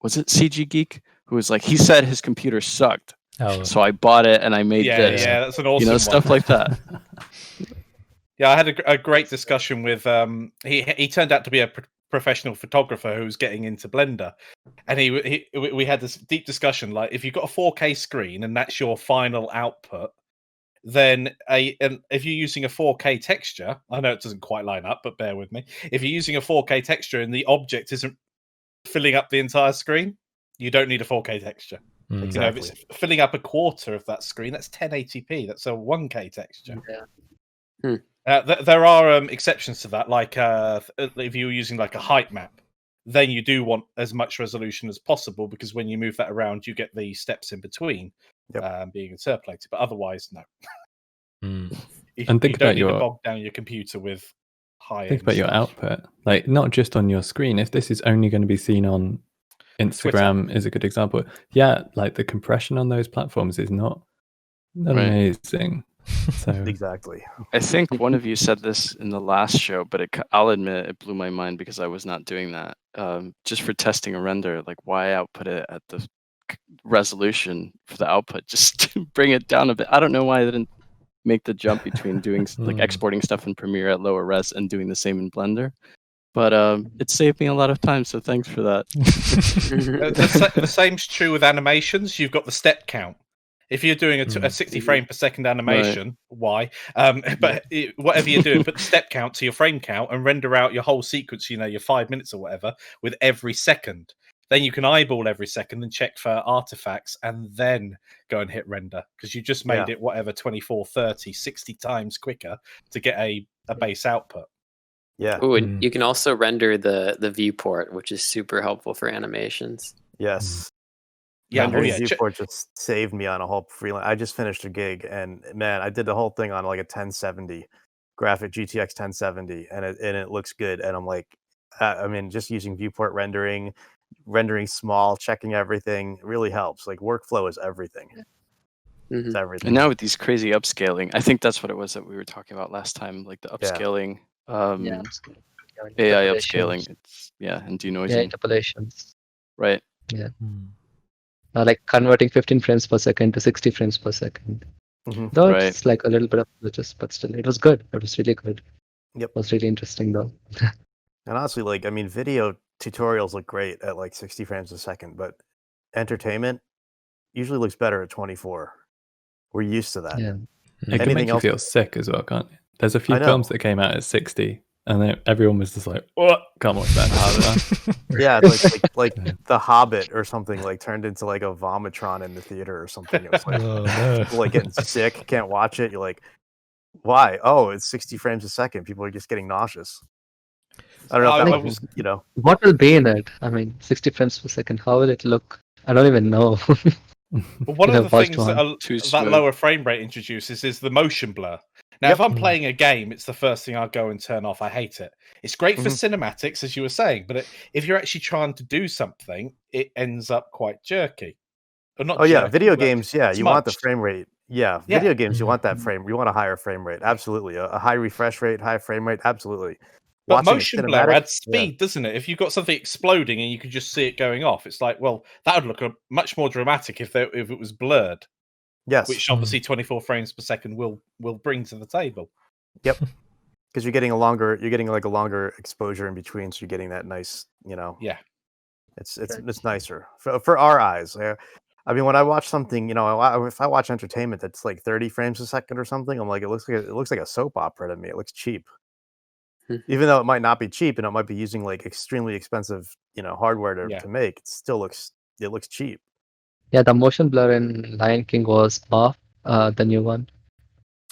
Was it CG Geek who was like, he said his computer sucked, so I bought it and I made this. Yeah, that's an awesome one. Stuff like that. Yeah, I had a great discussion with he turned out to be a professional photographer who's getting into Blender, and we had this deep discussion, like, if you've got a 4K screen and that's your final output, then and if you're using a 4K texture, I know it doesn't quite line up, but bear with me. If you're using a 4K texture and the object isn't filling up the entire screen, you don't need a 4K texture. Exactly. If it's filling up a quarter of that screen, that's 1080p. That's a 1K texture. There are exceptions to that, like if you're using like a height map, then you do want as much resolution as possible, because when you move that around, you get the steps in between being interpolated. But otherwise, no. And think about to bog down your computer with high. Think about your output, like not just on your screen. If this is only going to be seen on Instagram, Twitter is a good example. Yeah, like the compression on those platforms is not amazing. So exactly. I think one of you said this in the last show, but I'll admit it blew my mind, because I was not doing that. Just for testing a render, like, why output it at the resolution for the output. Just bring it down a bit. I don't know why I didn't make the jump between doing like exporting stuff in Premiere at lower res and doing the same in Blender. But it saved me a lot of time, so thanks for that. The same's true with animations. You've got the step count. If you're doing a 60 frame per second animation, why? But whatever you're doing, put the step count to your frame count and render out your whole sequence, your 5 minutes or whatever, with every second. Then you can eyeball every second and check for artifacts and then go and hit render, because you just made it 24, 30, 60 times quicker to get a base output. Yeah. Ooh, and you can also render the viewport, which is super helpful for animations. Yes. Yeah, viewport just saved me on a whole freelance. I just finished a gig, and man, I did the whole thing on like a 1070 graphic GTX 1070, and it looks good. And I'm like, I mean, just using viewport rendering small, checking everything really helps. Like workflow is everything. It's everything. And now with these crazy upscaling, I think that's what it was that we were talking about last time, like the upscaling, AI upscaling, and denoising. Yeah, interpolations. Right. Yeah. Like converting 15 frames per second to 60 frames per second. Though it's like a little bit of glitches, but still, it was good. It was really good. Yep. It was really interesting though. And honestly, like, I mean, video tutorials look great at like 60 frames a second, but entertainment usually looks better at 24. We're used to that. Yeah. It can make you feel sick as well, can't it? There's a few films that came out at 60, and then everyone was just like, "What? Can't watch that." Yeah, like The Hobbit or something, like turned into like a vomitron in the theater or something. It was like, people like getting sick, can't watch it. You're like, why? Oh, it's 60 frames a second. People are just getting nauseous. I don't know if that was, What will be in it? I mean, 60 frames per second. How will it look? I don't even know. But one of the things that lower frame rate introduces is the motion blur. Now, if I'm playing a game, it's the first thing I'll go and turn off. I hate it. It's great for cinematics, as you were saying, but if you're actually trying to do something, it ends up quite jerky. Or not jerky, video games, you want the frame rate. Yeah, video games, you want that frame. You want a higher frame rate. Absolutely. A high refresh rate, high frame rate. Absolutely. But motion blur adds speed, doesn't it? If you've got something exploding and you can just see it going off, it's like, well, that would look much more dramatic if it was blurred. Yes, which obviously 24 frames per second will bring to the table. Yep, because you're getting like a longer exposure in between, so you're getting that nice, Yeah, it's nicer for our eyes. I mean, when I watch something, if I watch entertainment that's like 30 frames a second or something, I'm like, it looks like a soap opera to me. It looks cheap. Even though it might not be cheap and it might be using like extremely expensive, hardware to make, it still looks cheap. Yeah, the motion blur in Lion King was off, the new one,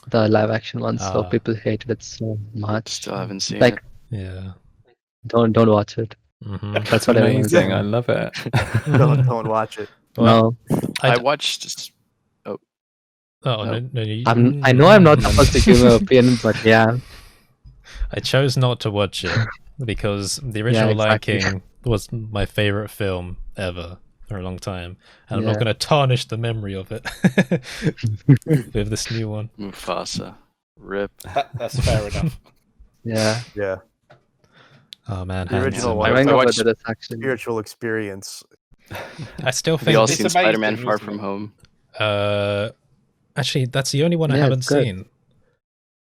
the live action one. So people hated it so much. Still haven't seen it. Yeah. Don't watch it. That's what amazing. I love it. don't watch it. Well, no, I watched. I know I'm not supposed to give an opinion, but yeah. I chose not to watch it because the original Lion King was my favorite film ever for a long time, and I'm not going to tarnish the memory of it with this new one. Mufasa, rip. That's fair enough. Yeah. Oh man, the original one. I watched spiritual experience. I still think we all seen Spider-Man: Far From Home. Actually, that's the only one I haven't seen.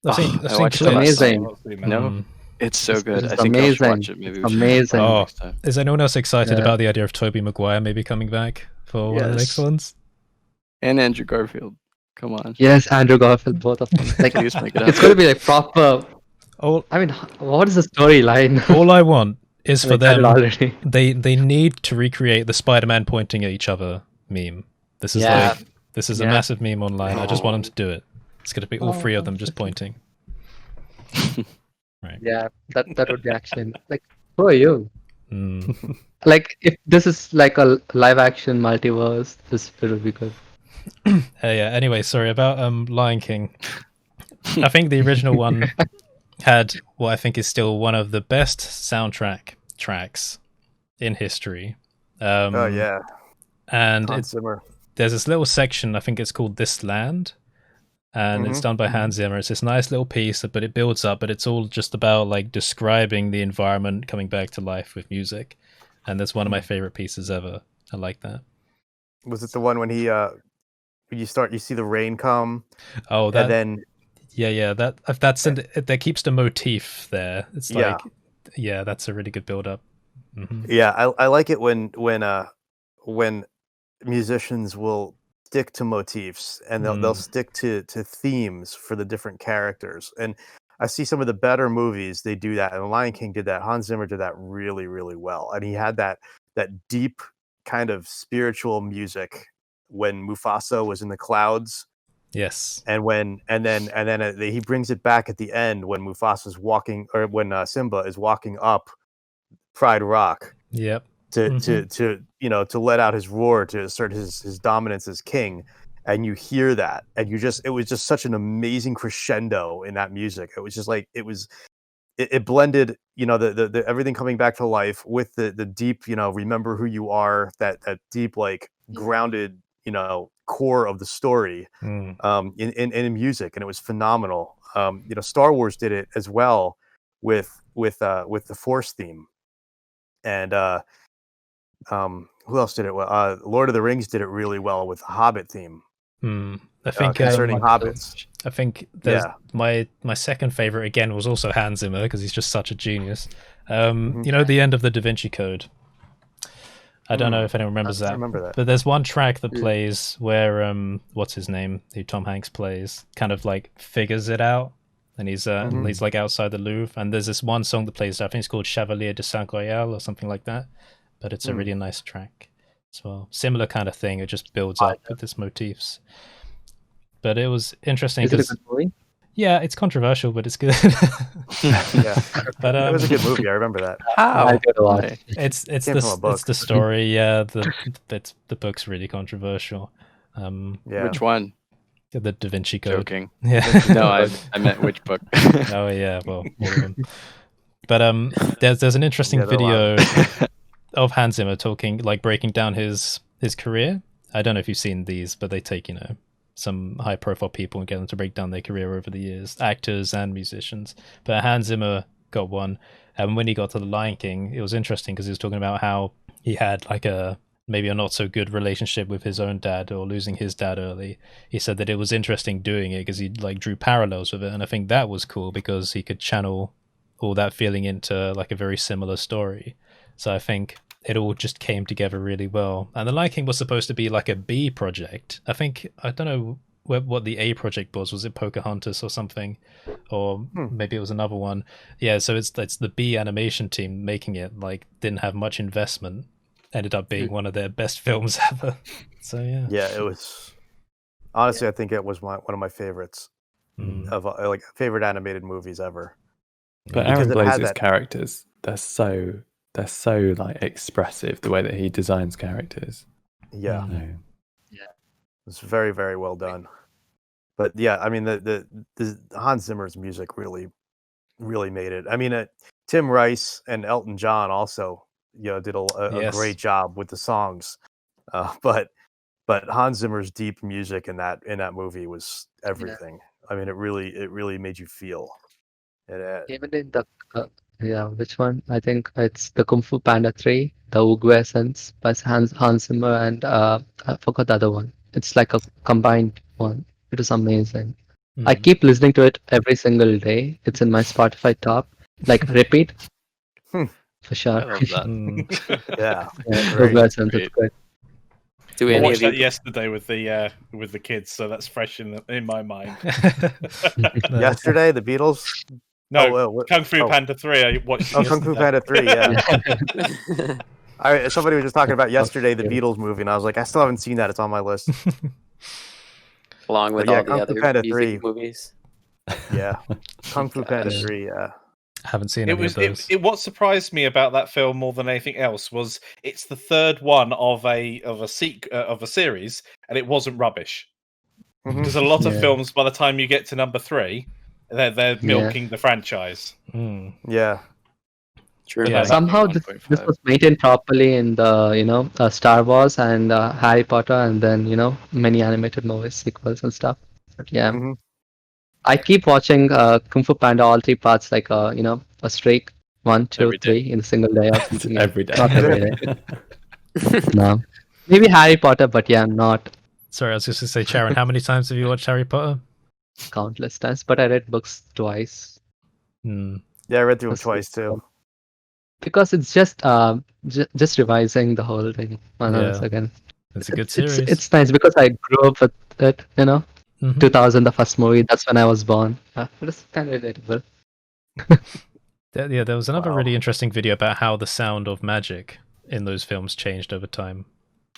I watched it amazing. No, it's so good. I think amazing. I'll watch it. Maybe amazing. Is anyone else excited about the idea of Tobey Maguire maybe coming back for one of the next ones? And Andrew Garfield. Come on. Yes, Andrew Garfield, both of them. Like, it's going to be like proper. I mean, what is the storyline? All I want is for them. They need to recreate the Spider-Man pointing at each other meme. This is a massive meme online. I just want them to do it. It's going to be all three of them just pointing. Right. Yeah, that would be actually like, who are you? Like, if this is like a live action multiverse, this would be good. Anyway, sorry about Lion King. I think the original one had what I think is still one of the best soundtrack tracks in history. And there's this little section, I think it's called This Land. And it's done by Hans Zimmer. It's this nice little piece, but it builds up, but it's all just about like describing the environment coming back to life with music. And that's one of my favorite pieces ever. I like that. Was it the one when he you see the rain come? Oh, that. And then yeah, that keeps the motif there. It's like that's a really good build up. Mm-hmm. Yeah, I like it when musicians will stick to motifs and they'll stick to themes for the different characters. And I see some of the better movies, they do that, and The Lion King did that. Hans Zimmer did that really, really well, and he had that deep kind of spiritual music when Mufasa was in the clouds. Yes, and then he brings it back at the end when Mufasa's walking, or when Simba is walking up Pride Rock. Yep. To let out his roar, to assert his dominance as king. And you hear that, and it was just such an amazing crescendo in that music. It was just like it blended, the everything coming back to life with the deep, remember who you are, that deep, like, grounded, core of the story in music, and it was phenomenal. Star Wars did it as well with the Force theme, and who else did it well? Lord of the Rings did it really well with the Hobbit theme. I think concerning hobbits. I think there's my second favorite again was also Hans Zimmer, because he's just such a genius. The end of the Da Vinci Code. I don't know if anyone remembers that. I remember that. But there's one track that plays where what's his name, who Tom Hanks plays, kind of like figures it out, and he's like outside the Louvre, and there's this one song that plays. I think it's called Chevalier de Saint Royal or something like that. But it's a really nice track as well. Similar kind of thing. It just builds up with its motifs. But it was interesting. Is it a good movie? Yeah, it's controversial, but it's good. Yeah, but it was a good movie. I remember that. I did a lot. It's the story. Yeah, the book's really controversial. Which one? The Da Vinci Code. Joking. Yeah. No, I meant which book. Oh yeah, well, all of them. But there's an interesting video of Hans Zimmer talking, like breaking down his career. I don't know if you've seen these, but they take some high profile people and get them to break down their career over the years, actors and musicians. But Hans Zimmer got one, and when he got to The Lion King, it was interesting because he was talking about how he had like maybe a not so good relationship with his own dad, or losing his dad early. He said that it was interesting doing it because he like drew parallels with it, and I think that was cool because he could channel all that feeling into like a very similar story. So I think it all just came together really well. And The Lion King was supposed to be like a B project. I don't know what the A project was. Was it Pocahontas or something? Or maybe it was another one. Yeah, so it's the B animation team making it, like, didn't have much investment. Ended up being one of their best films ever. So yeah. Yeah, it was. Honestly, I think it was one of my favorites of like favorite animated movies ever. But Aaron Blaze's characters, they're so like expressive, the way that he designs characters. Yeah. It's very, very well done. But yeah, I mean, the Hans Zimmer's music really, really made it. I mean, Tim Rice and Elton John also, did a great job with the songs. But Hans Zimmer's deep music in that movie was everything. I mean, it really made you feel. Even in the which one? I think it's the Kung Fu Panda 3, the Ugu Essence by Hans Zimmer, and I forgot the other one. It's like a combined one. It is amazing. I keep listening to it every single day. It's in my Spotify top, like repeat. For sure. I love that. Yeah. Ugu Essence, it's good. I watched that yesterday with the kids, so that's fresh in my mind. Yesterday, the Beatles. No, Kung Fu Panda 3. I watched. Kung Fu Panda 3. Yeah. Somebody was just talking about yesterday, the Beatles movie, and I was like, I still haven't seen that. It's on my list. Along with all the Kung other Fu Panda music 3 movies. Yeah, Kung Fu Panda 3. Yeah. I haven't seen any of those. What surprised me about that film more than anything else was it's the third one of a series, and it wasn't rubbish. Because a lot of films, by the time you get to number 3, they're milking the franchise. Yeah. True. Yeah. Somehow this was maintained properly in the Star Wars and Harry Potter, and then many animated movies, sequels and stuff. But yeah. I keep watching Kung Fu Panda all 3 parts, like a streak, 1, 2, 3 in a single day or something. Every day. Not every day. No. Maybe Harry Potter, but yeah, not Sorry, I was just going to say, Sharon, how many times have you watched Harry Potter? countless times. But I read books twice. Hmm. Yeah, I read through them twice too. Because it's just revising the whole thing once again. It's a good series. It's nice because I grew up with it, 2000, the first movie. That's when I was born. It's kind of relatable. There was another really interesting video about how the sound of magic in those films changed over time.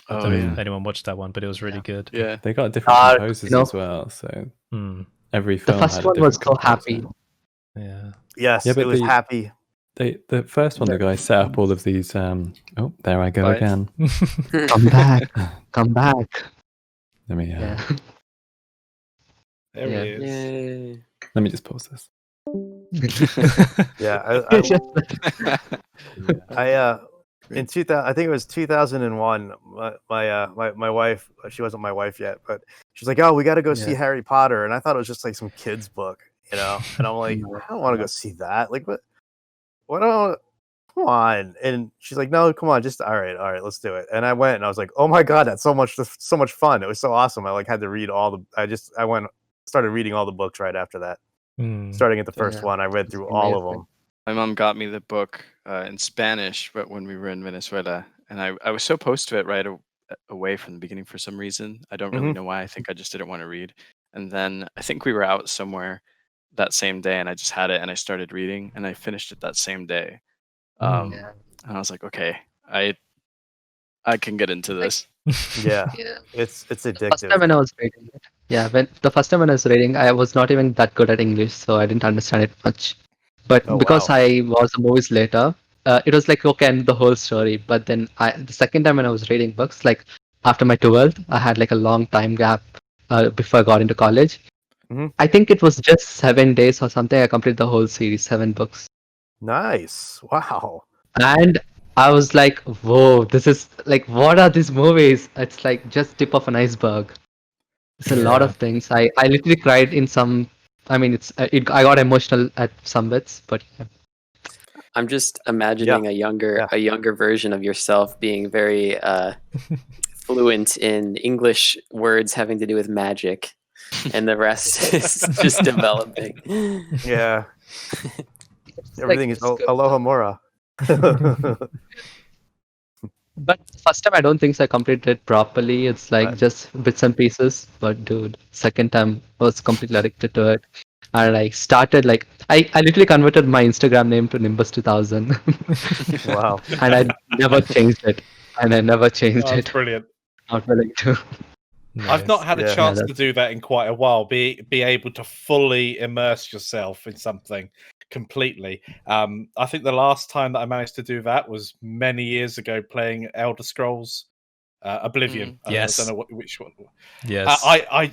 I don't know if anyone watched that one, but it was really good. Yeah, they got different composers as well. So every film. The first one was so happy. Yeah. Yes, yeah, but it was happy. The first one, the guy set up all of these. Oh, there I go again. Come back, come back. Let me. There he is. Yay. Let me just pause this. Yeah, in 2000, I think it was 2001. My wife, she wasn't my wife yet, but she's like, "Oh, we got to go see Harry Potter," and I thought it was just like some kids book, And I'm like, "I don't want to go see that. Like, what? Come on!" And she's like, "No, come on, just all right, let's do it." And I went, and I was like, "Oh my god, that's so much fun! It was so awesome." I had to read started reading all the books right after that. Starting at the first one, I read through all of them. My mom got me the book in Spanish, but when we were in Venezuela, and I was so opposed to it right away from the beginning for some reason. I don't really know why. I think I just didn't want to read. And then I think we were out somewhere that same day, and I just had it, and I started reading, and I finished it that same day. And I was like, okay, I can get into this. Yeah. It's addictive. The first time when I was reading it, the first time when I was reading, I was not even that good at English, so I didn't understand it much. But because I was a movies later, it was like, okay, I knew the whole story. But then the second time when I was reading books, like after my 12th, I had like a long time gap before I got into college. I think it was just 7 days or something. I completed the whole series, 7 books. Nice. Wow. And I was like, whoa, this is like, what are these movies? It's like just tip of an iceberg. It's a lot of things. I literally cried in some. I mean, I got emotional at some bits, but I'm just imagining a younger version of yourself being very fluent in English words having to do with magic, and the rest is just developing. Yeah. Everything is aloha mora. But first time I don't think I completed it properly. It's like just bits and pieces. But dude, second time I was completely addicted to it. And I started I literally converted my Instagram name to Nimbus 2000. Wow. And I never changed it. It. Brilliant. Not willing to. Nice. I've not had a chance to do that in quite a while. Be able to fully immerse yourself in something completely. I think the last time that I managed to do that was many years ago playing Elder Scrolls Oblivion. Yes. I don't know which one. Yes. I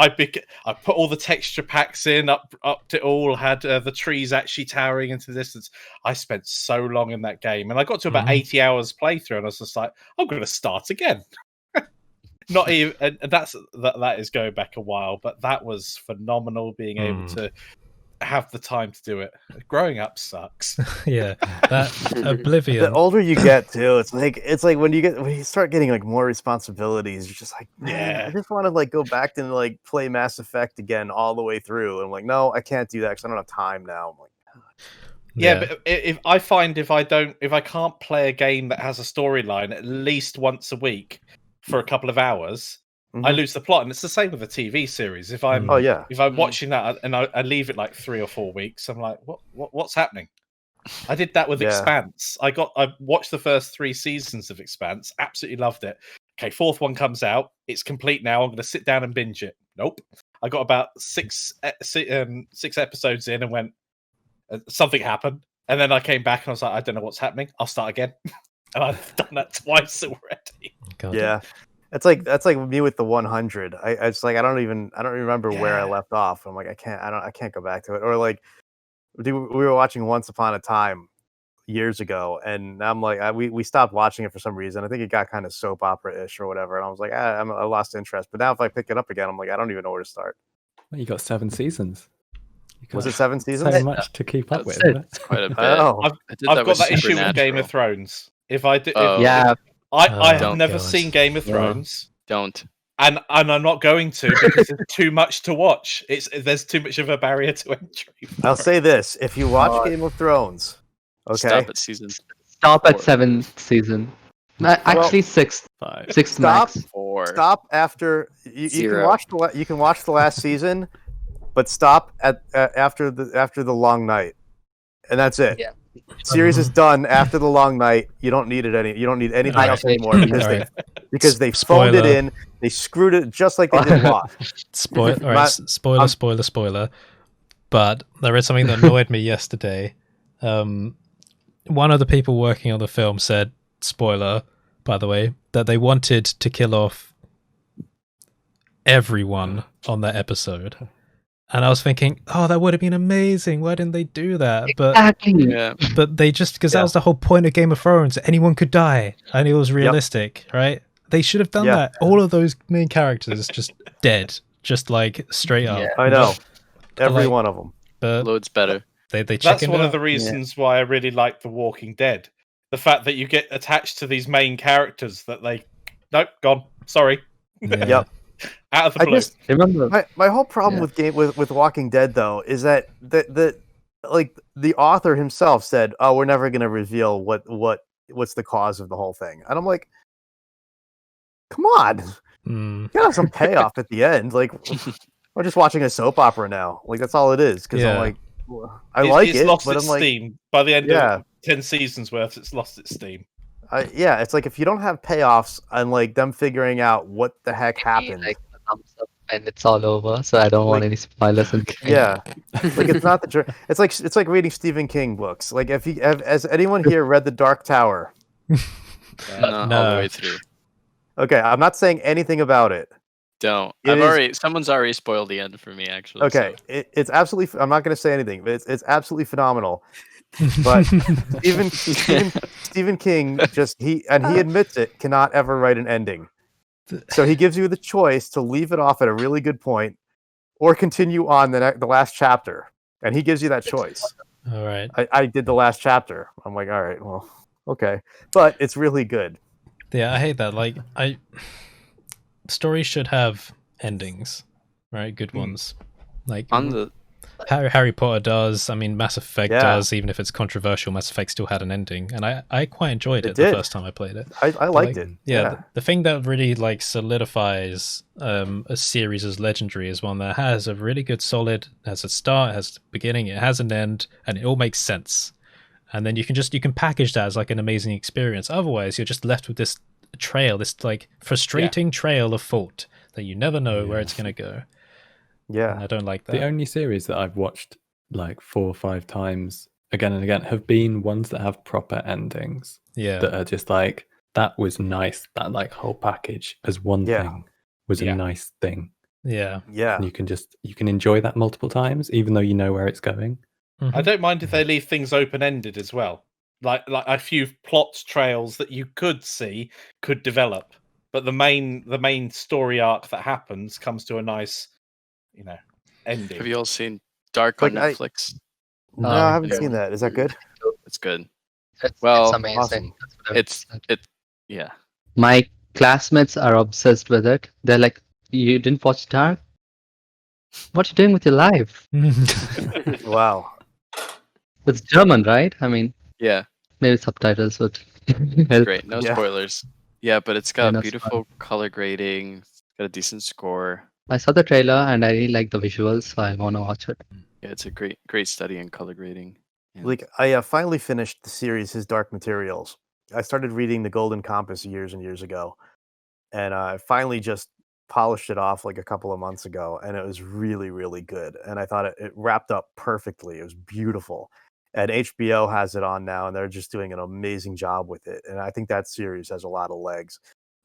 put all the texture packs in, upped it all, had the trees actually towering into the distance. I spent so long in that game, and I got to about 80 hours playthrough, and I was just like, I'm going to start again. Not even, and that is going back a while, but that was phenomenal being able to have the time to do it. Growing up sucks. Yeah, that Oblivion. The older you get too, it's like when you start getting like more responsibilities, you're just like, man, I just want to like go back and like play Mass Effect again all the way through. And I'm like, no, I can't do that because I don't have time now. I'm like, yeah, but if I can't play a game that has a storyline at least once a week for a couple of hours, I lose the plot. And it's the same with a TV series. If I'm watching that and I leave it like 3 or 4 weeks, I'm like, what's happening? I did that with Expanse. I watched the first 3 seasons of Expanse, absolutely loved it. Okay, 4th one comes out, it's complete now. I'm going to sit down and binge it. Nope. I got about 6 episodes in and went, something happened, and then I came back and I was like, I don't know what's happening. I'll start again, and I've done that twice already. God. Yeah. That's like me with the 100. It's like I don't remember where I left off. I'm like I can't go back to it. Or like we were watching Once Upon a Time years ago, and I'm like we stopped watching it for some reason. I think it got kind of soap opera-ish or whatever, and I was like I lost interest. But now if I pick it up again, I'm like I don't even know where to start. Well, you got 7 seasons. Was it 7 seasons? So much to keep up with. It's quite a bit. Oh. I've got that issue with Game of Thrones. If I do, I have never seen Game of Thrones. Don't. And I'm not going to because there's too much to watch. There's too much of a barrier to entry. I'll say this: if you watch Game of Thrones, okay, stop at season. Stop at 7th season. Actually, 6th. 6th stop. max. 4. Stop after you can watch you can watch the last season, but stop at after the long night, and that's it. Yeah. Series is done after the long night. You don't need it you don't need anything else anymore because they phoned it in. They screwed it just like they did Lost. Spoiler. But there is something that annoyed me yesterday. One of the people working on the film said, spoiler, by the way, that they wanted to kill off everyone on that episode. And I was thinking, oh, that would have been amazing. Why didn't they do that? But they just, because that was the whole point of Game of Thrones. Anyone could die, and it was realistic, right? They should have done that. All of those main characters just dead, just like straight up. I know, every one of them. But loads better. That's one of the reasons why I really like The Walking Dead. The fact that you get attached to these main characters that nope, gone. Sorry. Yep. Out of the blue. Remember my whole problem with Walking Dead though is that the author himself said, "Oh, we're never going to reveal what's the cause of the whole thing," and I'm like, "Come on, you gotta have some payoff at the end." Like, we're just watching a soap opera now. Like that's all it is. Because I'm like, it's lost but its I'm like, steam by the end of 10 seasons worth. It's lost its steam. It's like if you don't have payoffs and like them figuring out what the heck happened, like the thumbs up and it's all over. So I don't want any spoilers. Like it's not the. It's like reading Stephen King books. Like has anyone here read The Dark Tower? No, all the way through. Okay, I'm not saying anything about it. Don't. Someone's already spoiled the end for me. Actually. Okay, so. It's absolutely. I'm not going to say anything, but it's absolutely phenomenal. But Stephen King he admits it, cannot ever write an ending. So he gives you the choice to leave it off at a really good point or continue on the last chapter, and he gives you that choice. All right. I did the last chapter. I'm like, all right, well, okay, but it's really good. Yeah, I hate that. Like, stories should have endings, right? Good ones. Like on the Harry Potter does. I mean, Mass Effect does. Even if it's controversial, Mass Effect still had an ending, and I quite enjoyed it the first time I played it. I liked it. Yeah, the thing that really like solidifies a series as legendary is one that has a really good solid, has a start, has a beginning, it has an end, and it all makes sense. And then you can package that as like an amazing experience. Otherwise, you're just left with this trail, this like frustrating trail of fault that you never know where it's going to go. Yeah, and I don't like that. The only series that I've watched like 4 or 5 times again and again have been ones that have proper endings. Yeah, that are just like, that was nice. That like whole package as one thing was a nice thing. Yeah. And you can enjoy that multiple times, even though you know where it's going. Mm-hmm. I don't mind if they leave things open-ended as well. Like a few plot trails that you could see could develop, but the main story arc that happens comes to a nice, ending. Have you all seen Dark on Netflix? No, I haven't seen that. Is that good? It's good. It's amazing. Awesome. Yeah. My classmates are obsessed with it. They're like, "You didn't watch Dark? What are you doing with your life?" Wow. It's German, right? I mean, yeah. Maybe subtitles would help. Great. No spoilers. Yeah, but it's got beautiful color grading. It's got a decent score. I saw the trailer and I really like the visuals, so I want to watch it. Yeah, it's a great study in color grading. Yeah. Like I finally finished the series, His Dark Materials. I started reading The Golden Compass years and years ago, and I finally just polished it off like a couple of months ago, and it was really, really good. And I thought it wrapped up perfectly. It was beautiful. And HBO has it on now, and they're just doing an amazing job with it. And I think that series has a lot of legs.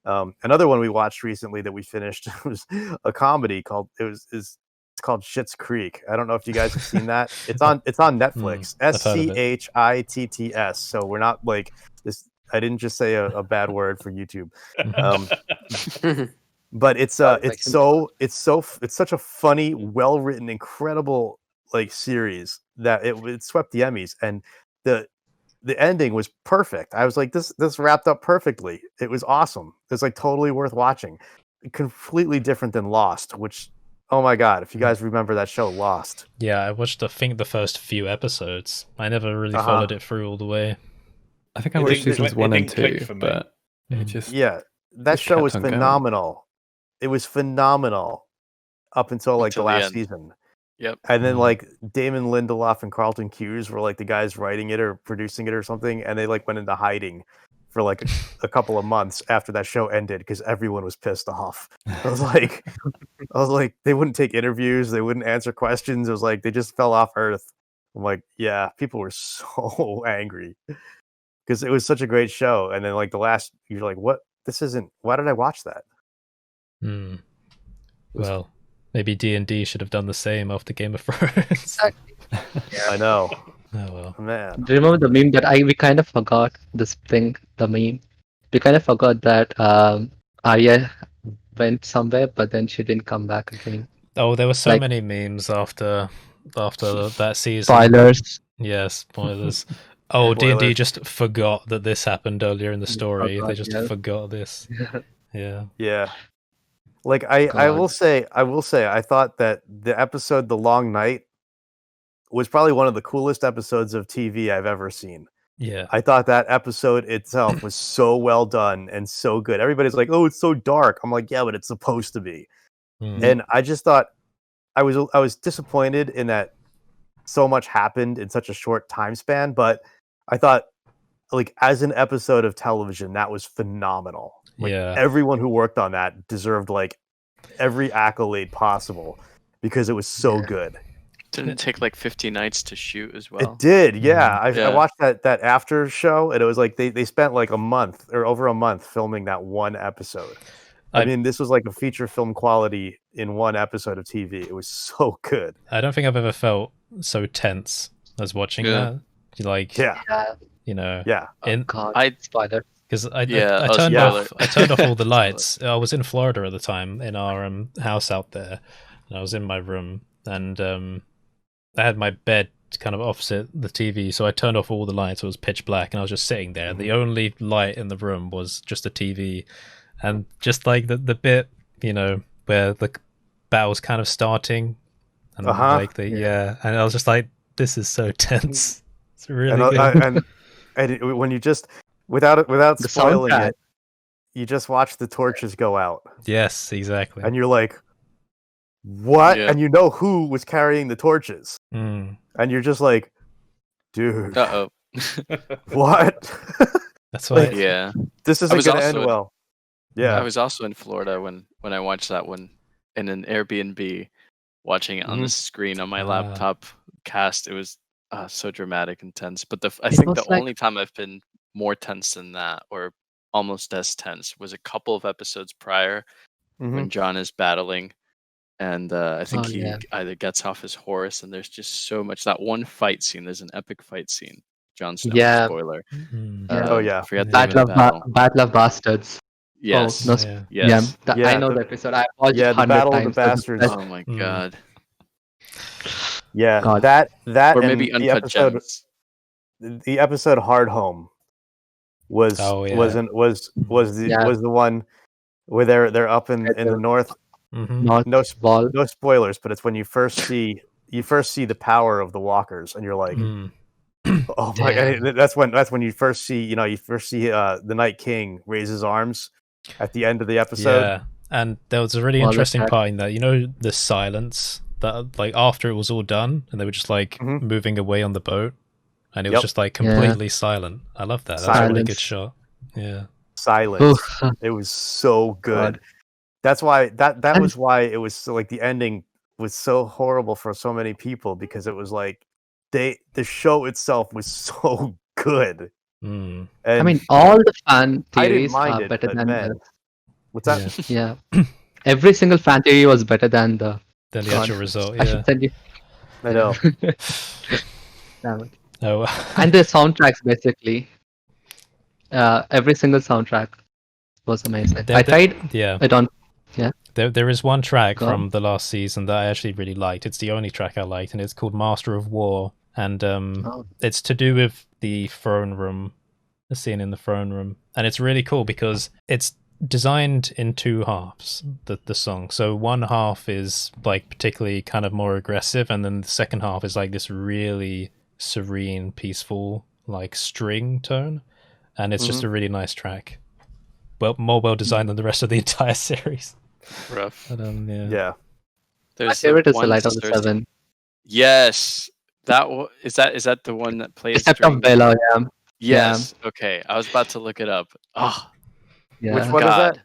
Another one we watched recently that we finished was a comedy called it's called Schitt's Creek. I don't know if you guys have seen that. It's on Netflix. SCHITTS. So we're not like this. I didn't just say a bad word for YouTube. But it's such a funny, well written, incredible like series that it swept the Emmys, and the the ending was perfect. I was like, this wrapped up perfectly. It was awesome. It's like totally worth watching. Completely different than Lost, which, oh my god, if you guys remember that show Lost. Yeah, I watched I think the first few episodes. I never really followed it through all the way. I think I watched seasons 1 and 2, but it just that show was phenomenal. It was phenomenal up until like the last season. Yep. And then like Damon Lindelof and Carlton Cuse were like the guys writing it or producing it or something, and they like went into hiding for like a couple of months after that show ended because everyone was pissed off. I was like, they wouldn't take interviews, they wouldn't answer questions. It was like they just fell off Earth. I'm like, yeah, people were so angry because it was such a great show. And then like the last, you're like, what? This isn't. Why did I watch that? Well, maybe D&D should have done the same after Game of Thrones. I know. Oh well, man. Do you remember the meme that we kind of forgot this thing? The meme. We kind of forgot that Arya went somewhere, but then she didn't come back again. Oh, there were so many memes after that season. Spoilers. Yeah, spoilers. Oh, D&D just forgot that this happened earlier in the story. They just forgot this. Yeah. Yeah. Like I will say, I thought that the episode "The Long Night" was probably one of the coolest episodes of TV I've ever seen. Yeah. I thought that episode itself was so well done and so good. Everybody's like, "Oh, it's so dark." I'm like, "Yeah, but it's supposed to be." And I just thought I was disappointed in that so much happened in such a short time span, but I thought like as an episode of television, that was phenomenal. Like, everyone who worked on that deserved like every accolade possible because it was so good. Didn't it take like 50 nights to shoot as well? It did, yeah. I watched that after show, and it was like they spent like a month or over a month filming that one episode. I mean, this was like a feature film quality in one episode of TV. It was so good. I don't think I've ever felt so tense as watching that. Like, you know, Spoiler. Because I turned off all the lights. I was in Florida at the time in our house out there, and I was in my room, and I had my bed kind of opposite the TV, so I turned off all the lights. It was pitch black, and I was just sitting there. The only light in the room was just a TV, and just like the bit, you know, where the battle's kind of starting, and like and I was just like, this is so tense. It's really good. And when you just without spoiling it, you just watch the torches go out. Yes, exactly. And you're like, what? And you know who was carrying the torches. And you're just like, dude. What? That's why. This isn't going to end well. Yeah. I was also in Florida when I watched that one in an Airbnb, watching it on the screen on my laptop cast. It was so dramatic and tense. But I think the only time I've been more tense than that, or almost as tense, was a couple of episodes prior when John is battling, and I think he either gets off his horse, and there's just so much. That one fight scene, there's an epic fight scene. Jon Snow, spoiler. Forget Battle of Bastards. Yes. Yes. I know the episode. I watched it 100 Battle times. of the Bastards. Oh my god. Yeah, God. that or maybe Uncut Gems. The episode Hard Home was the one where they're up in the north. No spoilers, but it's when you first see the power of the walkers, and you're like, oh my god! That's when you first see the Night King raise his arms at the end of the episode. Yeah, and there was a really interesting part in that. You know, the silence that like after it was all done, and they were just like moving away on the boat. And it was just like completely silent. I love that. That's a really good shot. Yeah. Silence. It was so good. That's why that was why it was so, like the ending was so horrible for so many people, because it was like the show itself was so good. And I mean, all the fan theories are better than the... What's that? Yeah. Every single fan theory was better than the actual result. I should send you. I know. And the soundtracks, basically, every single soundtrack was amazing. I tried it on. Yeah. There is one track from the last season that I actually really liked. It's the only track I liked, and it's called Master of War. and it's to do with the throne room, the scene in the throne room, and it's really cool because it's designed in two halves, the song. So one half is like particularly kind of more aggressive, and then the second half is like this really serene, peaceful, like string tone, and it's just a really nice track. Well, more well designed than the rest of the entire series. Rough. But, Yeah. My favorite is The Light of the Seven. Yes, is that the one that plays Except during of Bella, yeah. Yes. Okay, I was about to look it up. Oh, Yeah. Which one is God. that?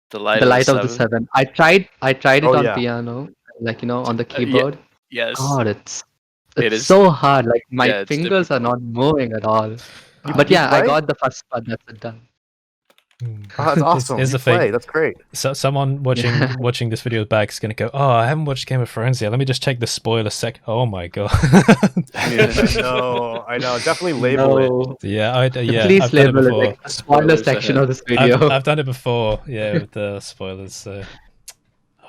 The Light of the Seven. I tried it Oh, on yeah. piano, like on the keyboard. Yes. God, it's It is so hard. Like my it's fingers are not moving at all. You But yeah, I play? got the first part. That's it done. Oh, that's awesome. Here's You the thing. play. That's great. So someone watching this video back is going to go, "Oh, I haven't watched Game of Thrones yet. Let me just check the spoiler sec." Oh my god! I know. Definitely label it. Yeah, Please I've done it label it before. like the spoiler section of this video. I've done it before. Yeah, with the spoilers. So.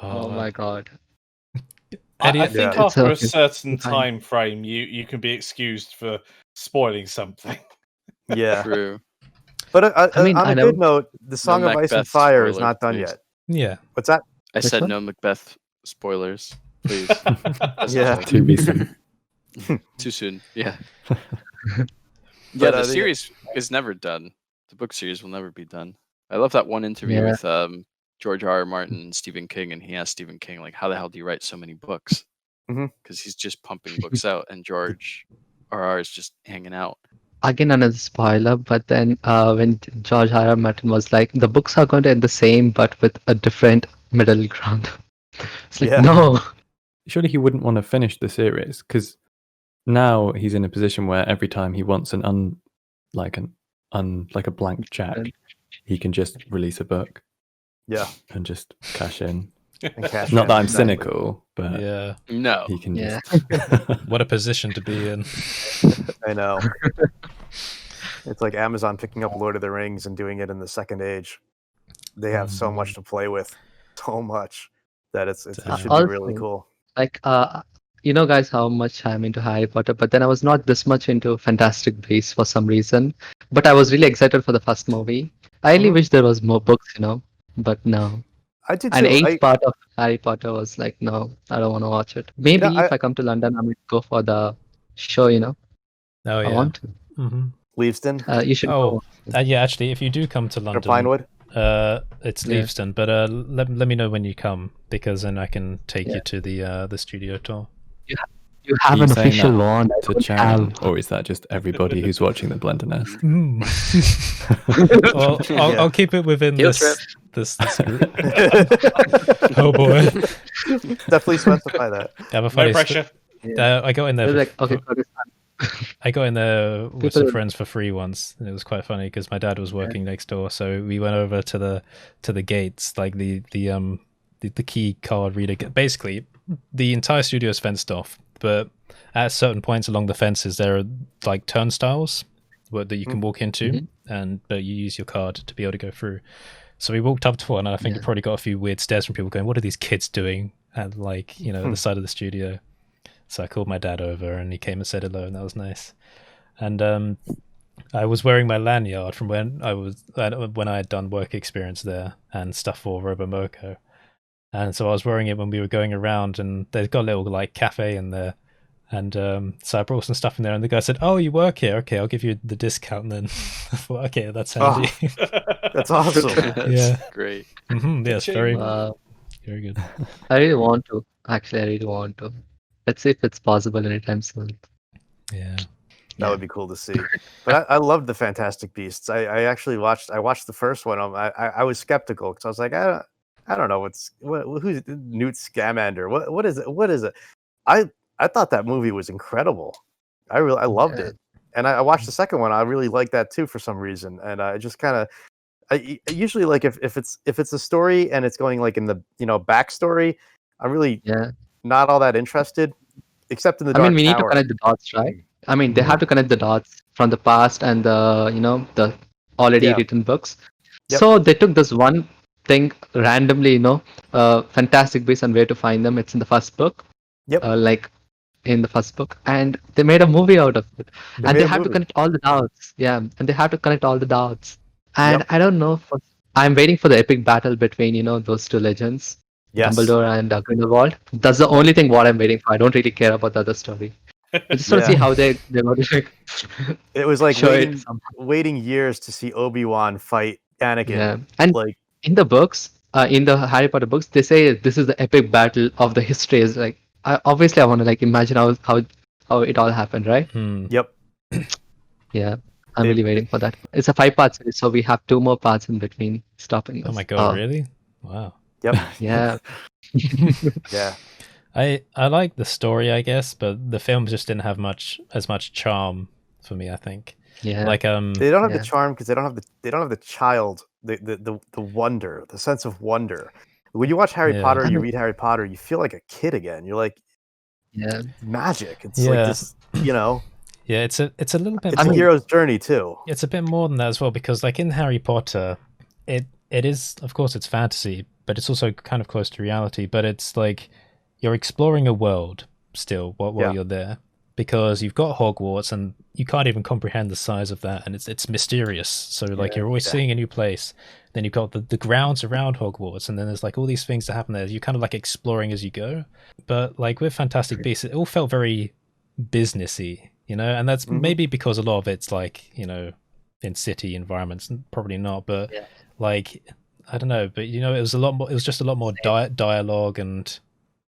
Oh my god! I think after a It's certain time frame, you can be excused for spoiling something. Yeah. True. But I mean, on I a know- good note, the Song of Ice and Macbeth Fire is spoiler, not done please. yet. Yeah. What's that? I Which said one? no Macbeth spoilers, please. Yeah. Too recent. Too soon. Yeah. But, The series is never done. The book series will never be done. I love that one interview Yeah. with George R. R. Martin and Stephen King, and he asked Stephen King, like, how the hell do you write so many books? Because he's just pumping books out, and George R. is just hanging out. Again, another spoiler. But then when George R. R. Martin was like, the books are going to end the same, but with a different middle ground. It's like, Yeah. no. Surely he wouldn't want to finish the series because now he's in a position where every time he wants a blank check, he can just release a book. Yeah. And just cash in. Cash Not in, that I'm exactly. cynical, but Yeah. No. he can Yeah. just. What a position to be in. I know. It's like Amazon picking up Lord of the Rings and doing it in the Second Age. They have so much to play with, so much that it should be really cool. Like, you know, guys, how much I'm into Harry Potter, but then I was not this much into Fantastic Beasts for some reason. But I was really excited for the first movie. I really wish there was more books, but no. I did And too. eighth part of Harry Potter was like, no, I don't want to watch it. Maybe if I come to London, I might go for the show, Oh yeah. I want to. Mm-hmm. Leavesden? You should go. Yeah, actually, if you do come to London, Pinewood? It's Leavesden, but let me know when you come, because then I can take you to the studio tour. You have an official one to Charon, or is that just everybody who's watching the BlenderNest? Well, I'll keep it within this group. Oh boy! Definitely specify that. No pressure. I got in there. Like, okay, I got in there with some friends for free once, and it was quite funny because my dad was working next door, so we went over to the gates, like the key card reader. Basically, the entire studio is fenced off, but at certain points along the fences there are like turnstiles that you can walk into, but you use your card to be able to go through. So we walked up to one, and I think you probably got a few weird stares from people going, "What are these kids doing?" at at the side of the studio. So I called my dad over, and he came and said hello, and that was nice. And I was wearing my lanyard from when I had done work experience there and stuff for Robomoko. And so I was wearing it when we were going around, and they've got a little like cafe in there. And so I brought some stuff in there, and the guy said, "Oh, you work here? Okay, I'll give you the discount." And then I thought, okay, that's handy. That's awesome. That's great. Yes, very good. I really want to. Actually, I really want to. Let's see if it's possible anytime soon. Yeah. That would be cool to see. But I loved the Fantastic Beasts. I actually watched the first one. I was skeptical because I was like, I don't know who's Newt Scamander. What is it? I thought that movie was incredible. I loved it. And I watched the second one. I really liked that too for some reason. And I just kind of I usually like if it's a story and it's going like in the backstory, I'm really not all that interested, except in the Dark we need to Tower. connect the dots, right? They have to connect the dots from the past and the already written books. Yep. So they took this one thing randomly, Fantastic Beasts and Where to Find Them. It's in the first book. Yep. Like in the first book, and they made a movie out of it, and they have to connect all the dots. Yeah, and they have to connect all the dots. And I don't know. I'm waiting for the epic battle between those two legends, Dumbledore and Grindelwald. That's the only thing what I'm waiting for. I don't really care about the other story. I just want to see how they're going to. It was like waiting years to see Obi-Wan fight Anakin. Yeah, and like in the books, in the Harry Potter books, they say this is the epic battle of the history. Is like obviously I want to like imagine how it all happened, right? Yep. Yeah. I'm really waiting for that. It's a 5-part series, so we have 2 more parts in between stopping this. Oh my god, really? Wow. Yep. Yeah. Yeah. I like the story, I guess, but the films just didn't have as much charm for me, I think. Yeah. Like they don't have the charm because they don't have the child, the wonder, the sense of wonder. When you watch Harry Potter, you read Harry Potter, you feel like a kid again. You're like, magic. It's like this, Yeah, it's a little bit. It's a hero's journey too. It's a bit more than that as well, because like in Harry Potter, it is, of course, it's fantasy, but it's also kind of close to reality. But it's like you're exploring a world still while you're there, because you've got Hogwarts and you can't even comprehend the size of that, and it's mysterious. So like you're always seeing a new place. Then you've got the grounds around Hogwarts, and then there's like all these things that happen there. You're kind of like exploring as you go. But like with Fantastic Beasts, it all felt very businessy. And that's maybe because a lot of it's like, in city environments, probably not, but like, I don't know, but it was just a lot more dialogue and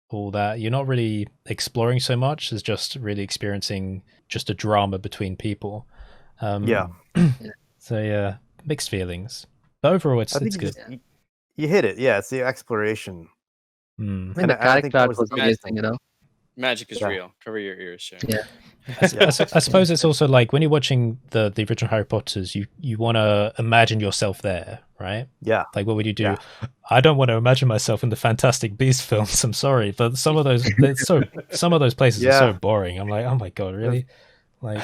all that. You're not really exploring so much as just really experiencing just a drama between people. So yeah, mixed feelings. But overall, it's good. You hit it. Yeah, it's the exploration. I mean, the character art was amazing, Magic is real. Cover your ears, sure. Yeah. I suppose it's also like when you're watching the original Harry Potters, you want to imagine yourself there, right? Yeah. Like, what would you do? Yeah. I don't want to imagine myself in the Fantastic Beasts films. I'm sorry, but some of those places are so boring. I'm like, oh my god, really? Like,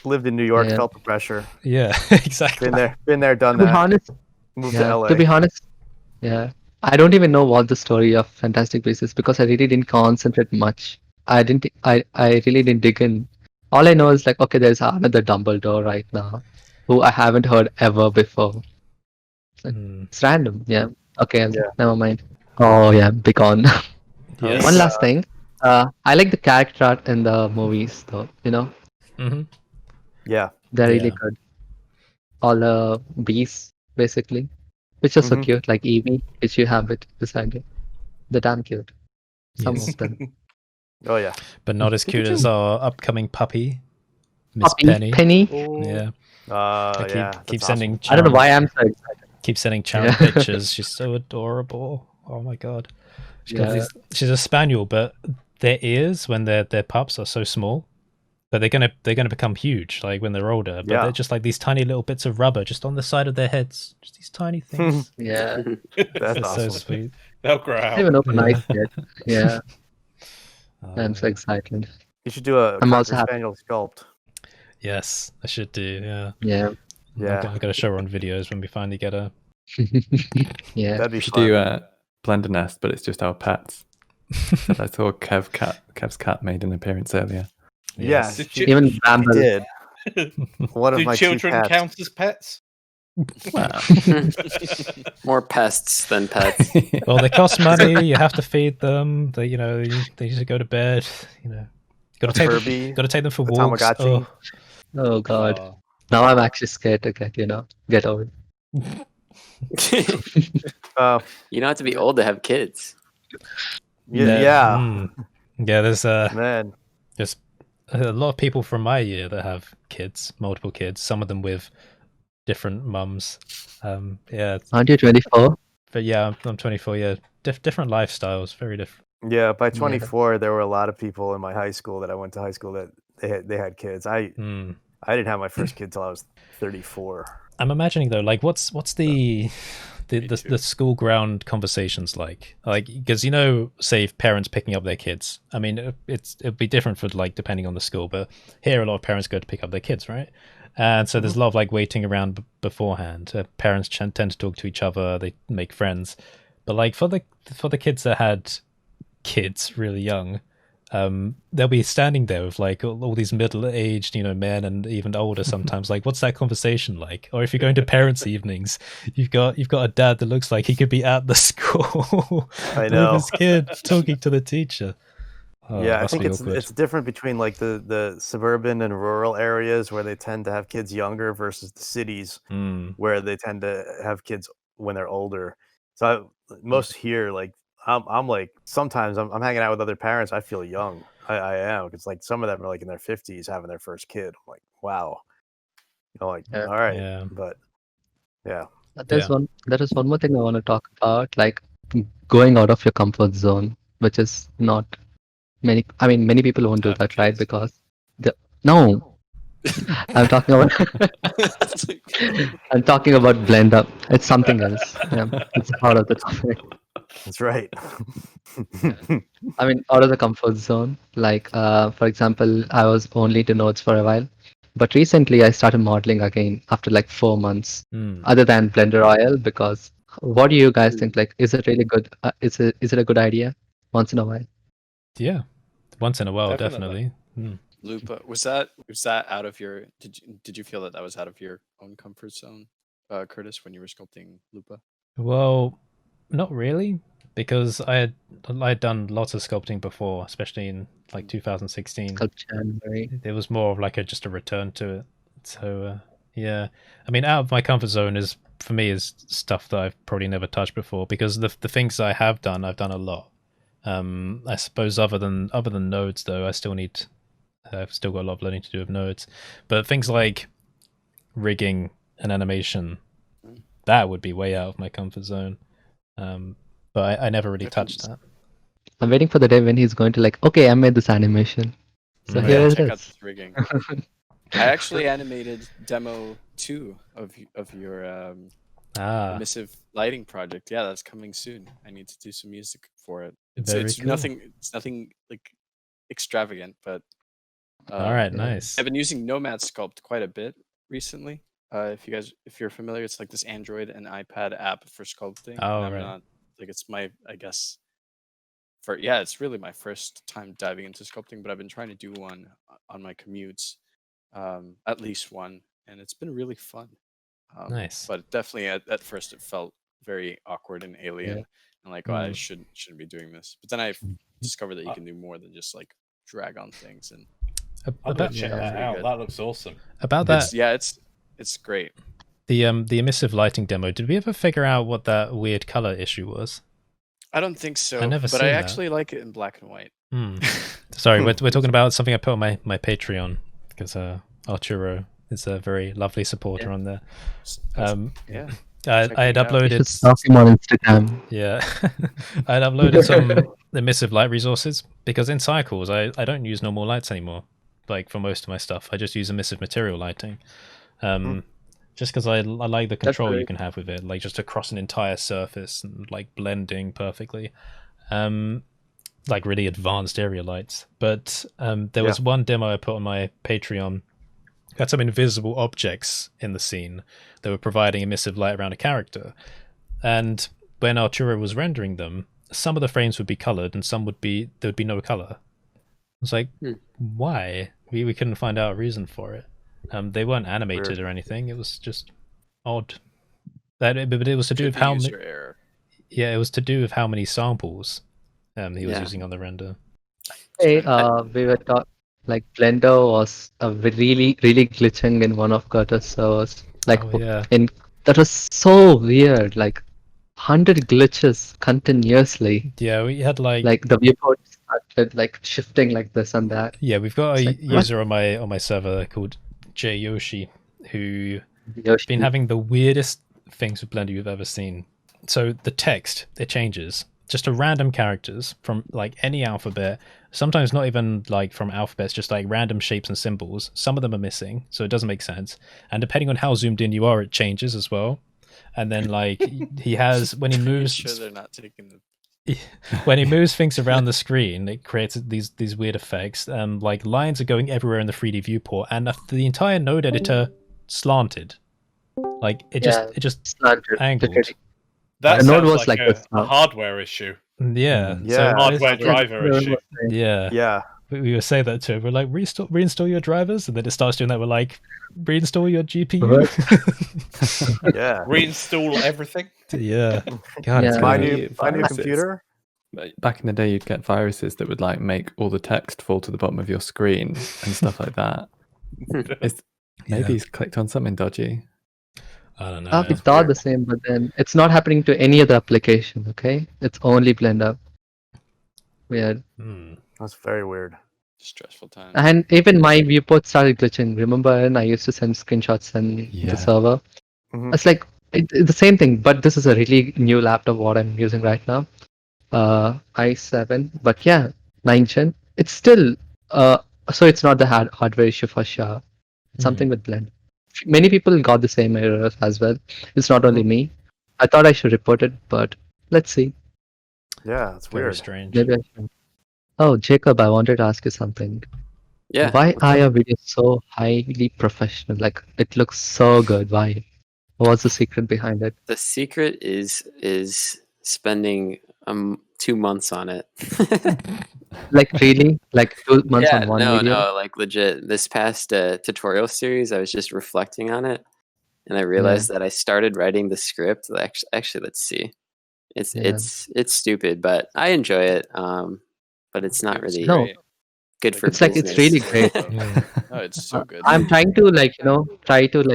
lived in New York, felt the pressure. Yeah, exactly. Been there, done that. To be honest, moved to LA. To be honest, I don't even know what the story of Fantastic Beasts is because I really didn't concentrate much. I really didn't dig in. All I know is like, okay, there's another Dumbledore right now, who I haven't heard ever before. It's random, Okay, never mind. Oh yeah, be gone. Yes. One last thing, I like the character art in the movies, though. Yeah, they're really good. All the beasts, basically, which are so cute, like Evie, which you have it beside you. They're damn cute. Some of them. Oh yeah, but not as cute as our upcoming puppy, Miss Penny. Yeah. Keep sending. Awesome. I don't know why I'm so excited. Keep sending Sharon pictures. She's so adorable. Oh my god. She's a spaniel, but their ears when they're pups are so small, but they're gonna become huge like when they're older. But they're just like these tiny little bits of rubber just on the side of their heads. Just these tiny things. That's awesome. So sweet. They'll grow out. I haven't opened eyes yet. Yeah. I'm so excited. You should do a spaniel sculpt. Yes, I should do. Yeah. I'm gonna show her on videos when we finally get her. Yeah. That'd be should fun. do BlenderNest, but it's just our pets. So I saw Kev's cat made an appearance earlier. Yes, even Bramble did. One of Do my children count as pets? Wow. More pests than pets. Well, they cost money. You have to feed them. They need to go to bed. Got to take them for walks. Oh god. Now I'm actually scared to get over. You don't have to be old to have kids. Yeah. Yeah. There's man. There's a lot of people from my year that have kids, multiple kids. Some of them with different mums. Aren't you 24? But yeah, I'm 24. Yeah, different lifestyles, very different. Yeah, by 24, there were a lot of people in my high school that I went to high school that they had kids. I didn't have my first kid till I was 34. I'm imagining though, like what's the school ground conversations like because say parents picking up their kids. I mean, it'd be different for like depending on the school, but here a lot of parents go to pick up their kids, right? And so there's a lot of like waiting around beforehand. Parents tend to talk to each other, they make friends, but like for the kids that had kids really young, they'll be standing there with like all these middle-aged, men and even older sometimes. Like, what's that conversation like? Or if you're going to parents' evenings, you've got a dad that looks like he could be at the school I know. with his kid talking to the teacher. Yeah, I think it's different between like the suburban and rural areas where they tend to have kids younger versus the cities where they tend to have kids when they're older. So most here, like I'm like sometimes I'm hanging out with other parents. I feel young. I am because like some of them are like in their 50s having their first kid. I'm like, wow. Like all right, but yeah. There is one more thing I want to talk about, like going out of your comfort zone, which is not many. I mean, many people won't do that, right? Because no, I'm talking about I'm talking about Blender. It's something else. Yeah, it's out of the topic. That's right. I mean, out of the comfort zone. Like, for example, I was only to Nodes for a while, but recently I started modeling again after like 4 months. Other than Blender Royale, because what do you guys think? Like, is it really good? Is it a good idea once in a while? Yeah, once in a while, definitely. Lupa, was that out of your? Did you feel that was out of your own comfort zone, Curtis, when you were sculpting Lupa? Well, not really, because I'd done lots of sculpting before, especially in like 2016. It was more of like just a return to it. So yeah, I mean, out of my comfort zone is for me is stuff that I've probably never touched before, because the things I have done, I've done a lot. I suppose other than Nodes, though, I've still got a lot of learning to do with Nodes. But things like rigging and animation, that would be way out of my comfort zone. But I never really touched that. I'm waiting for the day when he's going to like, okay, I made this animation. So here it check out is. this rigging. I actually animated demo 2 of your emissive lighting project. Yeah, that's coming soon. I need to do some music for it. It's cool. nothing like extravagant, but all right, nice. I've been using Nomad Sculpt quite a bit recently. If you're familiar, it's like this Android and iPad app for sculpting. Oh, right. It's my, I guess, it's really my first time diving into sculpting, but I've been trying to do one on my commutes, at least one, and it's been really fun. Nice. But definitely at first it felt very awkward and alien, and like, I shouldn't be doing this. But then I discovered that you can do more than just like drag on things. And I'll check that out. That looks awesome. About that, it's great. The emissive lighting demo, did we ever figure out what that weird color issue was? I don't think so. But I actually like it in black and white. Sorry, we're talking about something I put on my Patreon, because Arturo is a very lovely supporter on there. I had uploaded. Stalk him on Instagram. Yeah, I had uploaded some emissive light resources, because in Cycles I don't use normal lights anymore. Like for most of my stuff, I just use emissive material lighting. Just because I like the control you can have with it, like just across an entire surface and like blending perfectly, like really advanced area lights. But there was one demo I put on my Patreon. Had some invisible objects in the scene that were providing emissive light around a character, and when Arturo was rendering them, some of the frames would be colored and some there would be no color. I was like, why? We couldn't find out a reason for it. They weren't animated or anything. It was just odd. But it was to do with how many. Yeah, it was to do with how many samples he was using on the render. Hey, we were talking like Blender was really glitching in one of Curtis' servers. Like, that was so weird. Like 100 glitches continuously. Yeah, we had like the viewport started like shifting like this and that. Yeah, we've got a user on my server called J Yoshi, who been having the weirdest things with Blender you've ever seen. So the text, it changes just to random characters from like any alphabet, sometimes not even like from alphabets, just like random shapes and symbols. Some of them are missing, so it doesn't make sense. And depending on how zoomed in you are, it changes as well. And then like he has, when he moves, sure they're not taking the when he moves things around the screen, it creates these weird effects. Like lines are going everywhere in the 3D viewport, and the entire node editor slanted. Like it just slanted. angled. That the node sounds was like a hardware issue. Yeah. Yeah. So hardware driver issue. Yeah. We would say that to it. We're like, reinstall your drivers, and then it starts doing that. We're like, reinstall your GPU. Yeah. Reinstall everything. Yeah. God, it's my crazy. new computer. Back in the day, you'd get viruses that would like make all the text fall to the bottom of your screen and stuff like that. Maybe he's clicked on something dodgy. I don't know. We thought the same, but then it's not happening to any other application. Okay, it's only Blender. Weird. That's very weird. Stressful time. And even my viewport started glitching. Remember, and I used to send screenshots in the server. It's like it's the same thing, but this is a really new laptop. What I'm using right now, i7. But yeah, 9th gen. It's still so it's not the hardware issue for sure. It's something with Blend. Many people got the same errors as well. It's not only me. I thought I should report it, but let's see. Yeah, it's Very weird. strange. Maybe I should. Oh, Jacob, I wanted to ask you something. Yeah. Why are your videos so highly professional? Like, it looks so good. Why? What's the secret behind it? The secret is spending 2 months on it. Like, really? Like 2 months on one video? No, like legit. This past tutorial series, I was just reflecting on it, and I realized that I started writing the script. Actually, let's see. It's stupid, but I enjoy it. But it's not really good for it's business. like it's really great. No, it's so good. I'm trying to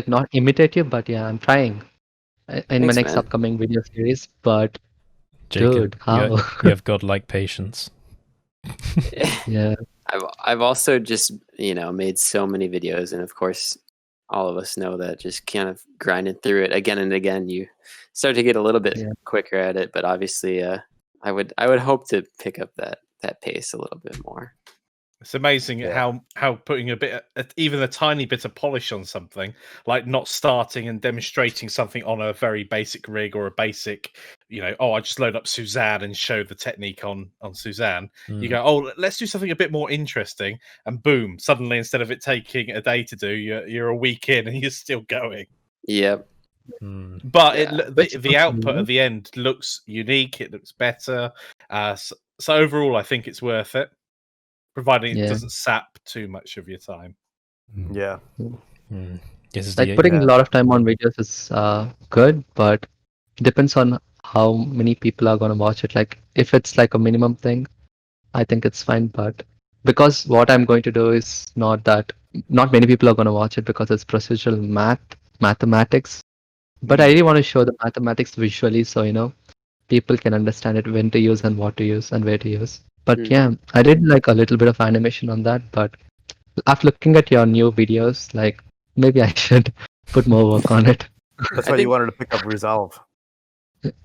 not imitate you, but yeah, I'm trying in my next upcoming video series. But Jacob, dude, how? You have godlike patience. Yeah. I've also just made so many videos, and of course, all of us know that just kind of grinding through it again and again, you start to get a little bit quicker at it. But obviously, I would hope to pick up that pace a little bit more. It's amazing how putting even a tiny bit of polish on something, like not starting and demonstrating something on a very basic rig or a basic, I just load up Suzanne and show the technique on Suzanne. You go, oh, let's do something a bit more interesting, and boom, suddenly instead of it taking a day to do, you're a week in and you're still going. Yep. But the output at the end looks unique. It looks better. So overall, I think it's worth it, providing it doesn't sap too much of your time. Yeah. Like putting a lot of time on videos is good, but it depends on how many people are going to watch it. Like if it's like a minimum thing, I think it's fine. But because what I'm going to do is not many people are going to watch it because it's procedural mathematics. But I really want to show the mathematics visually, so people can understand it, when to use and what to use and where to use. But yeah, I did like a little bit of animation on that. But after looking at your new videos, like maybe I should put more work on it. That's why you wanted to pick up Resolve.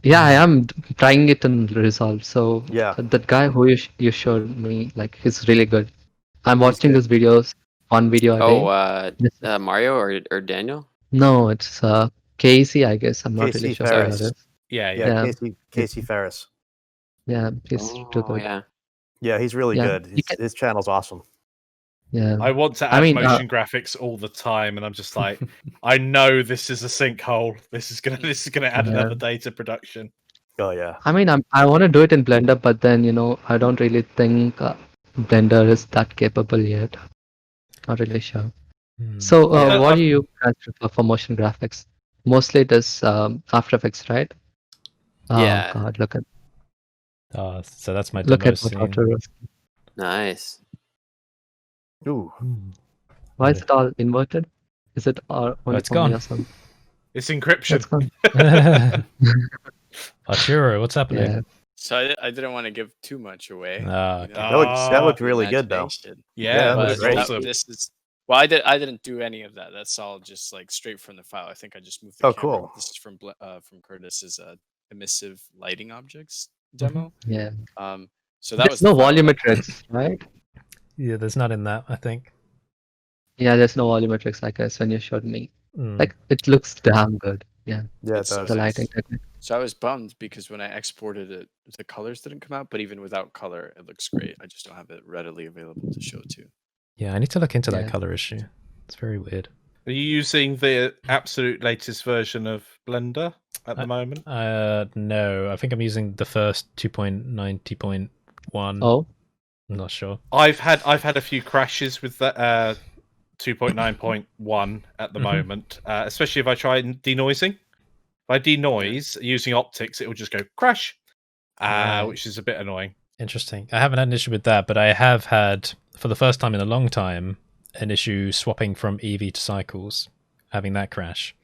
Yeah, I am trying it in Resolve. So yeah, that guy who you showed me, like he's really good. I'm watching his videos, one video a day. Mario or Daniel? No, it's Casey, I guess. I'm not really sure who that is. Yeah. Casey Ferris. Yeah, he's too good. Yeah, he's really good. His channel's awesome. Yeah, I want to add motion graphics all the time, and I'm just like, I know this is a sinkhole. This is gonna add another day to production. Oh yeah. I mean, I want to do it in Blender, but then I don't really think Blender is that capable yet. Not really sure. So, what do you guys prefer for motion graphics? Mostly it is After Effects, right? Yeah. Oh God, look at. So that's my look demo at what scene. Arturo. Nice. Ooh. Why is it all inverted? Is it all? It's gone. It's encryption. It's gone. Arturo, what's happening? Yeah. So I didn't want to give too much away. That looked really good though. Yeah, that was great. Awesome. This is I didn't do any of that. That's all just like straight from the file. I think I just moved the camera. Cool. This is from Curtis's emissive lighting objects demo. Yeah. So that there's no volumetrics, right? Yeah, there's not in that, I think. Yeah, there's no volumetrics, I guess, when you showed me. Like, it looks damn good. Yeah. Yeah, it does. The lighting technique. So I was bummed because when I exported it, the colors didn't come out, but even without color, it looks great. I just don't have it readily available to show to. Yeah, I need to look into that color issue. It's very weird. Are you using the absolute latest version of Blender? at the moment? No, I think I'm using the first 2.90.1. Oh, I'm not sure. I've had a few crashes with that 2.9.1 at the moment, especially if I try denoising. If I denoise using optics, it will just go crash, which is a bit annoying. Interesting. I haven't had an issue with that, but I have had, for the first time in a long time, an issue swapping from Eevee to Cycles, having that crash.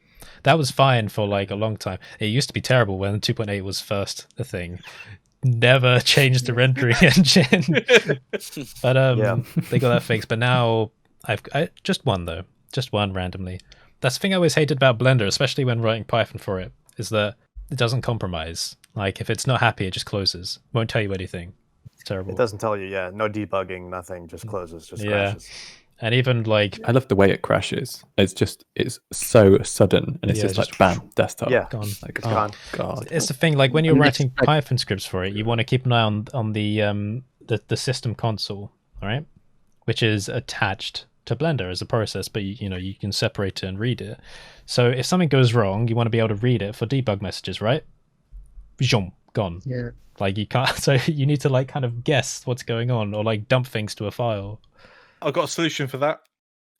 That was fine for like a long time. It used to be terrible when 2.8 was first a thing. Never changed the rendering engine. But they got that fixed. But now I just one though. Just one randomly. That's the thing I always hated about Blender, especially when writing Python for it, is that it doesn't compromise. Like if it's not happy, it just closes. Won't tell you anything. It's terrible. It doesn't tell you, no debugging, nothing, just closes, just crashes. And even like I love the way it crashes. It's so sudden, and it's just like bam, desktop. Yeah, gone. Like it's gone. God. It's the thing. Like when you're writing Python scripts for it, you want to keep an eye on the system console, right? Which is attached to Blender as a process, but you can separate it and read it. So if something goes wrong, you want to be able to read it for debug messages, right? Gone. yeah. Like you can't. So you need to like kind of guess what's going on, or like dump things to a file. I've got a solution for that.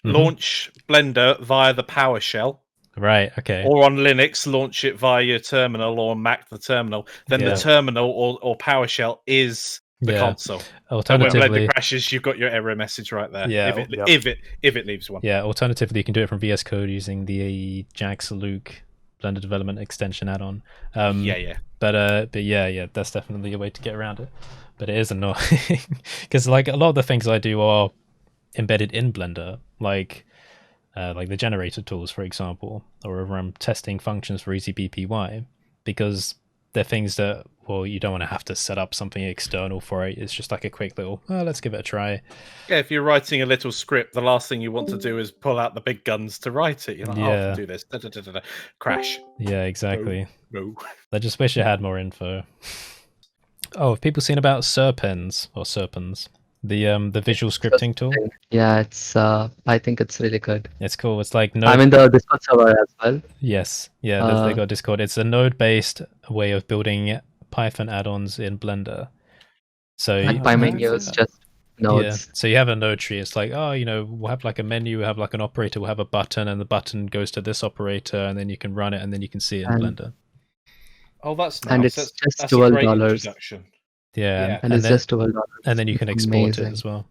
Launch Blender via the PowerShell. Right, okay. Or on Linux, launch it via your terminal, or on Mac, the terminal. Then the terminal or PowerShell is the console. Alternatively, and when Blender crashes, you've got your error message right there. Yeah. If it leaves one. Yeah, alternatively, you can do it from VS Code using the Jax Luke Blender Development Extension add-on. But yeah, that's definitely a way to get around it. But it is annoying because like a lot of the things I do are embedded in Blender, like the generator tools, for example, or if I'm testing functions for EasyBPY, because they're things that, well, you don't want to have to set up something external for it. It's just like a quick little, let's give it a try. Yeah, if you're writing a little script, the last thing you want to do is pull out the big guns to write it. You're like, I can do this. Crash. Yeah, exactly. No. I just wish it had more info. Oh, have people seen about Serpens or Serpens? The visual scripting tool? Yeah, it's I think it's really good. It's cool. It's like I'm in the Discord server as well. Yes. Yeah, they got Discord. It's a node-based way of building Python add-ons in Blender. So and my menu is just nodes. Yeah. So you have a node tree. It's like, we'll have like a menu, we'll have like an operator, we'll have a button, and the button goes to this operator, and then you can run it, and then you can see it in Blender. Oh, that's nice. And it's just $12. Yeah, and it's then, just $12. And then you can export it as well.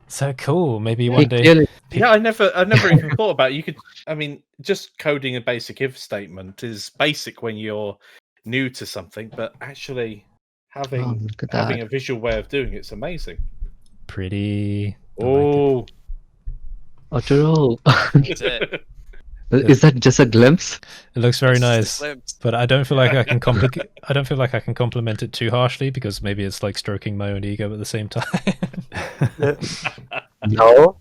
So cool. Maybe one day. Yeah, I never even thought about it. You could. I mean, just coding a basic if statement is basic when you're new to something, but actually having a visual way of doing it's amazing. Pretty. Oh, Arturo. Is that just a glimpse? It looks very nice, but I don't feel like I can I don't feel like I can compliment it too harshly, because maybe it's like stroking my own ego at the same time. No,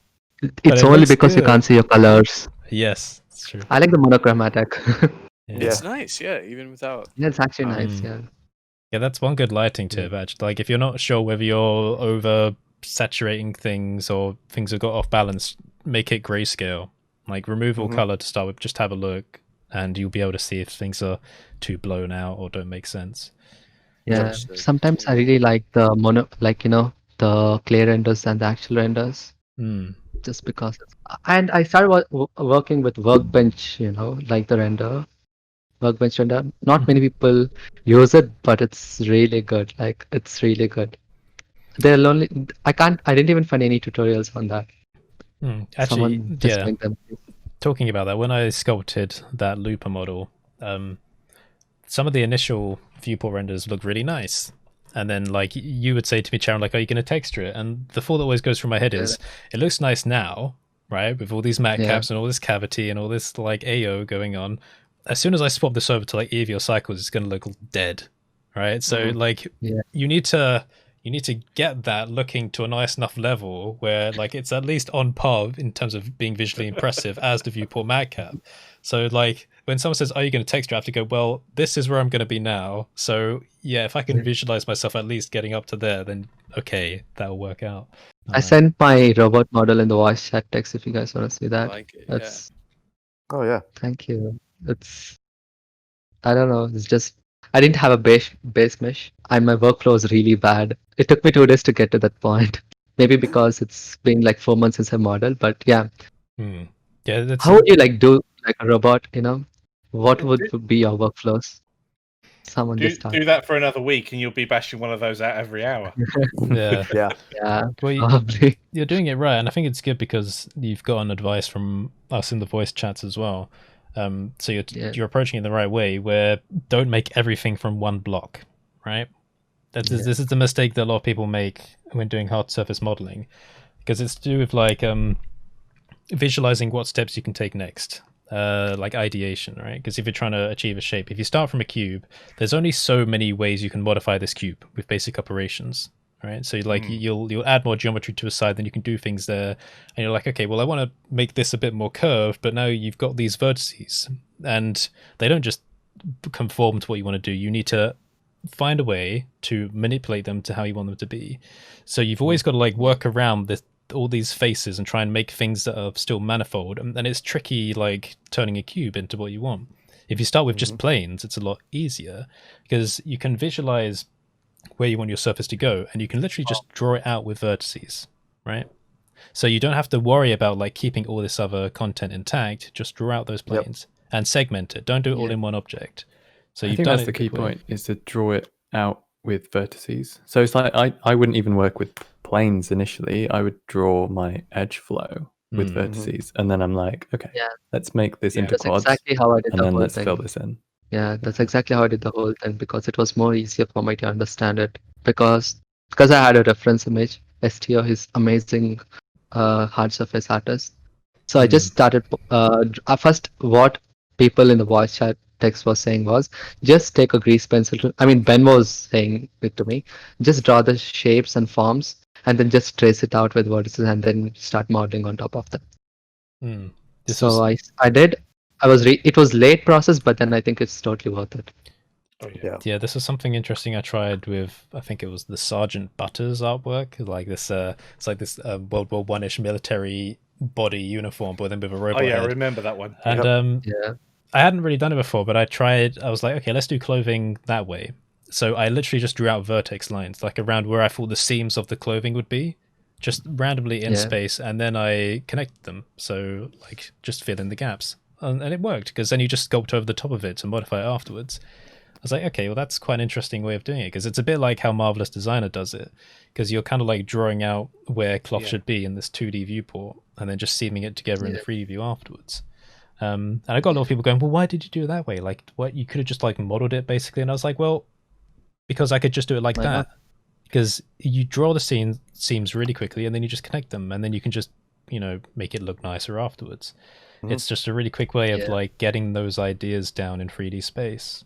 it's only because you can't see your colors. Yes, it's true. I like the monochromatic. It's nice, even without. Yeah, it's actually nice. Yeah, that's one good lighting tip. Actually, like if you're not sure whether you're over saturating things or things have got off balance, make it grayscale. Like remove all color to start with, just have a look, and you'll be able to see if things are too blown out or don't make sense. Yeah, sometimes I really like the the clay renders and the actual renders. Just because. And I started working with Workbench, like the render. Workbench render. Not many people use it, but it's really good. Like it's really good. I didn't even find any tutorials on that. Actually, talking about that, when I sculpted that looper model, some of the initial viewport renders look really nice, and then like you would say to me, Sharon, like, are you going to texture it? And the thought that always goes through my head is, it looks nice now, right, with all these matte caps and all this cavity and all this like AO going on. As soon as I swap this over to like Eevee or Cycles, it's going to look dead, right? So like you need to get that looking to a nice enough level where like it's at least on par in terms of being visually impressive as the viewport matte cap. So like when someone says, are you going to texture, I have to go, well, this is where I'm going to be now. So yeah, if I can visualize myself at least getting up to there, then okay, that'll work out. I sent my robot model in the voice chat text if you guys want to see that. I like it, Oh yeah. Thank you. It's I don't know. It's just I didn't have a base mesh, and my workflow was really bad. It took me 2 days to get to that point. Maybe because it's been like 4 months since I modeled, but yeah. Yeah. How would you like do like a robot? What would be your workflows? Someone do just start. that for another week, and you'll be bashing one of those out every hour. Yeah. Yeah. Well, Probably. you're doing it right, and I think it's good because you've gotten advice from us in the voice chats as well. So you're approaching it the right way, where don't make everything from one block, right? This is the mistake that a lot of people make when doing hard surface modeling, because it's to do with like visualizing what steps you can take next, like ideation, right? Because if you're trying to achieve a shape, if you start from a cube, there's only so many ways you can modify this cube with basic operations, right? So you'll add more geometry to a side, then you can do things there, and you're like, okay, well, I want to make this a bit more curved, but now you've got these vertices, and they don't just conform to what you want to do. You need to find a way to manipulate them to how you want them to be. So you've always got to like work around all these faces and try and make things that are still manifold, and it's tricky like turning a cube into what you want. If you start with just planes, it's a lot easier because you can visualize where you want your surface to go, and you can literally just draw it out with vertices, right? So you don't have to worry about like keeping all this other content intact. Just draw out those planes and segment it. Don't do it all in one object. So I think that's the key point, is to draw it out with vertices. So it's like I wouldn't even work with planes initially. I would draw my edge flow with vertices, and then I'm like, okay, let's make this into quads. That's exactly how I did and the then whole let's thing. fill this in. Yeah, that's exactly how I did the whole thing, because it was more easier for me to understand it, because I had a reference image. STO, his amazing hard surface artist. So I just started first, what people in the voice chat text was saying was, just take a grease pencil. Ben was saying it to me, just draw the shapes and forms and then just trace it out with vertices and then start modeling on top of them. So I did. It was late process, but then I think it's totally worth it. Yeah, this is something interesting I tried with, I think it was the Sergeant Butters artwork, like this it's like this World War One-ish military body uniform, but then with a robot head. I remember that one. And I hadn't really done it before, but I was like, okay, let's do clothing that way. So I literally just drew out vertex lines, like around where I thought the seams of the clothing would be, just randomly in space, and then I connected them. So like just fill in the gaps. And it worked, because then you just sculpt over the top of it to modify it afterwards. I was like, okay, well, that's quite an interesting way of doing it, because it's a bit like how Marvelous Designer does it, because you're kind of like drawing out where cloth should be in this 2D viewport, and then just seaming it together in the 3D view afterwards. And I got a lot of people going, well, why did you do it that way? Like, what, you could have just like modeled it basically. And I was like, well, because I could just do it like that. Because you draw the seams really quickly, and then you just connect them, and then you can just, make it look nicer afterwards. It's just a really quick way of like getting those ideas down in 3D space.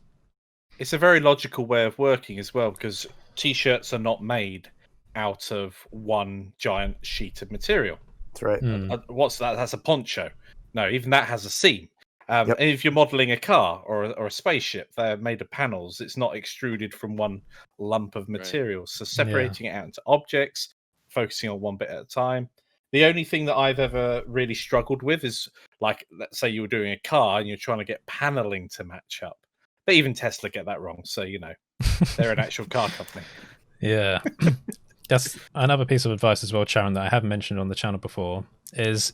It's a very logical way of working as well, because t-shirts are not made out of one giant sheet of material. That's right. What's that? That's a poncho. No, even that has a seam. And if you're modeling a car or a spaceship, they're made of panels. It's not extruded from one lump of material. So separating it out into objects, focusing on one bit at a time. The only thing that I've ever really struggled with is, like, let's say you were doing a car and you're trying to get paneling to match up. But even Tesla get that wrong. So, they're an actual car company. Yeah. That's another piece of advice as well, Sharon, that I haven't mentioned on the channel before, is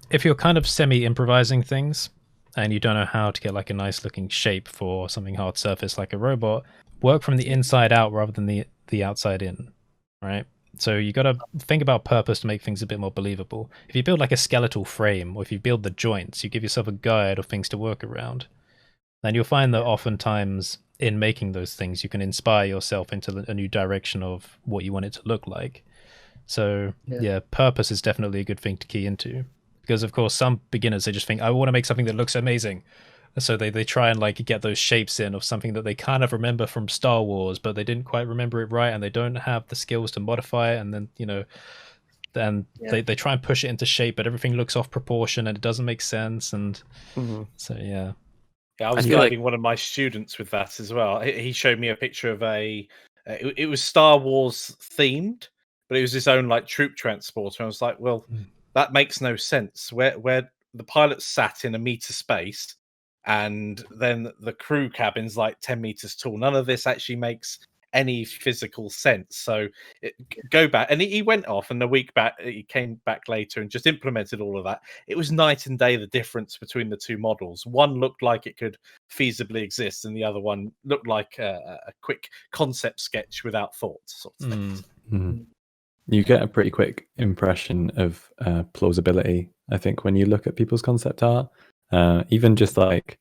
if you're kind of semi-improvising things and you don't know how to get like a nice looking shape for something hard surface like a robot, work from the inside out rather than the outside in, right? So you got to think about purpose to make things a bit more believable. If you build like a skeletal frame, or if you build the joints, you give yourself a guide of things to work around. And you'll find that oftentimes in making those things, you can inspire yourself into a new direction of what you want it to look like. So purpose is definitely a good thing to key into. Because of course, some beginners, they just think, I want to make something that looks amazing. So they try and like get those shapes in of something that they kind of remember from Star Wars, but they didn't quite remember it right, and they don't have the skills to modify it. And then, they try and push it into shape, but everything looks off proportion and it doesn't make sense. And so, yeah. Yeah, I was guiding one of my students with that as well. He showed me a picture of it was Star Wars themed, but it was his own like troop transporter. I was like, well, that makes no sense. Where the pilot sat in a meter space, and then the crew cabin's like 10 meters tall. None of this actually makes any physical sense. So go back, and he went off, and a week back he came back later and just implemented all of that. It was night and day the difference between the two models. One looked like it could feasibly exist, and the other one looked like a quick concept sketch without thought, sort of thing. You get a pretty quick impression of plausibility, I think, when you look at people's concept art. Even just like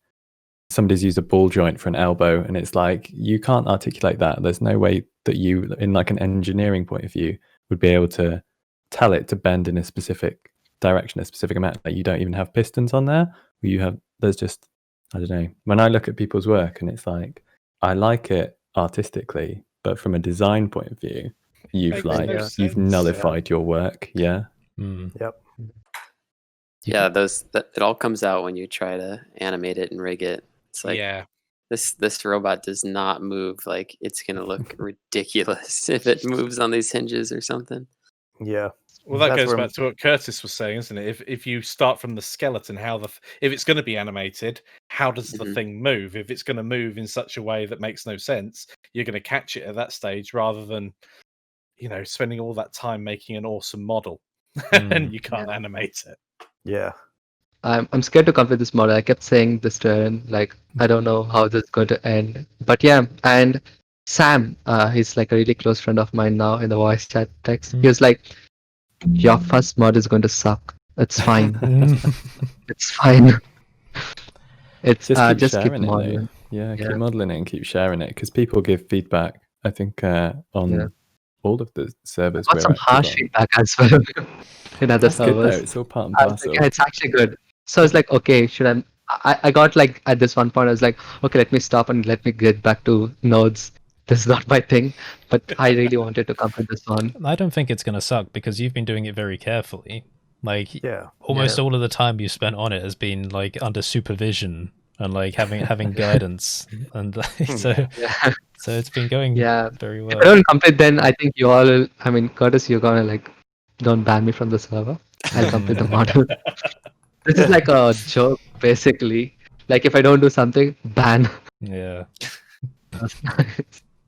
somebody's used a ball joint for an elbow, and it's like, you can't articulate that. There's no way that you, in like an engineering point of view, would be able to tell it to bend in a specific direction, a specific amount. Like, you don't even have pistons on there. There's just, I don't know. When I look at people's work, and it's like, I like it artistically, but from a design point of view, you've nullified your work. Yeah. Yep. Yeah, it all comes out when you try to animate it and rig it. It's like, this robot does not move. Like, it's gonna look ridiculous if it moves on these hinges or something. Yeah. Well, that goes back to what Curtis was saying, isn't it? If you start from the skeleton, if it's going to be animated, how does the thing move? If it's going to move in such a way that makes no sense, you're going to catch it at that stage, rather than, spending all that time making an awesome model and you can't animate it. Yeah. I'm scared to come with this model. I kept saying this to Aaron, like, I don't know how this is going to end. But yeah, and Sam, he's like a really close friend of mine now in the voice chat text. He was like, your first mod is going to suck. It's fine. It's fine. It's just keep modeling. Keep modeling it and keep sharing it, because people give feedback, I think, on all of the servers. Got some harsh feedback as well in other servers. It's all part and parcel. It's actually good. So it's like, okay, should I got like, at this one point I was like, okay, let me stop and let me get back to nodes. This is not my thing, but I really wanted to come with this one. I don't think it's going to suck, because you've been doing it very carefully. Like, almost all of the time you spent on it has been like under supervision and like having guidance, and so it's been going very well. If I don't complete, then I think you all, Curtis, you're gonna like, don't ban me from the server. I'll complete the model. This is like a joke, basically. Like, if I don't do something, ban. Yeah.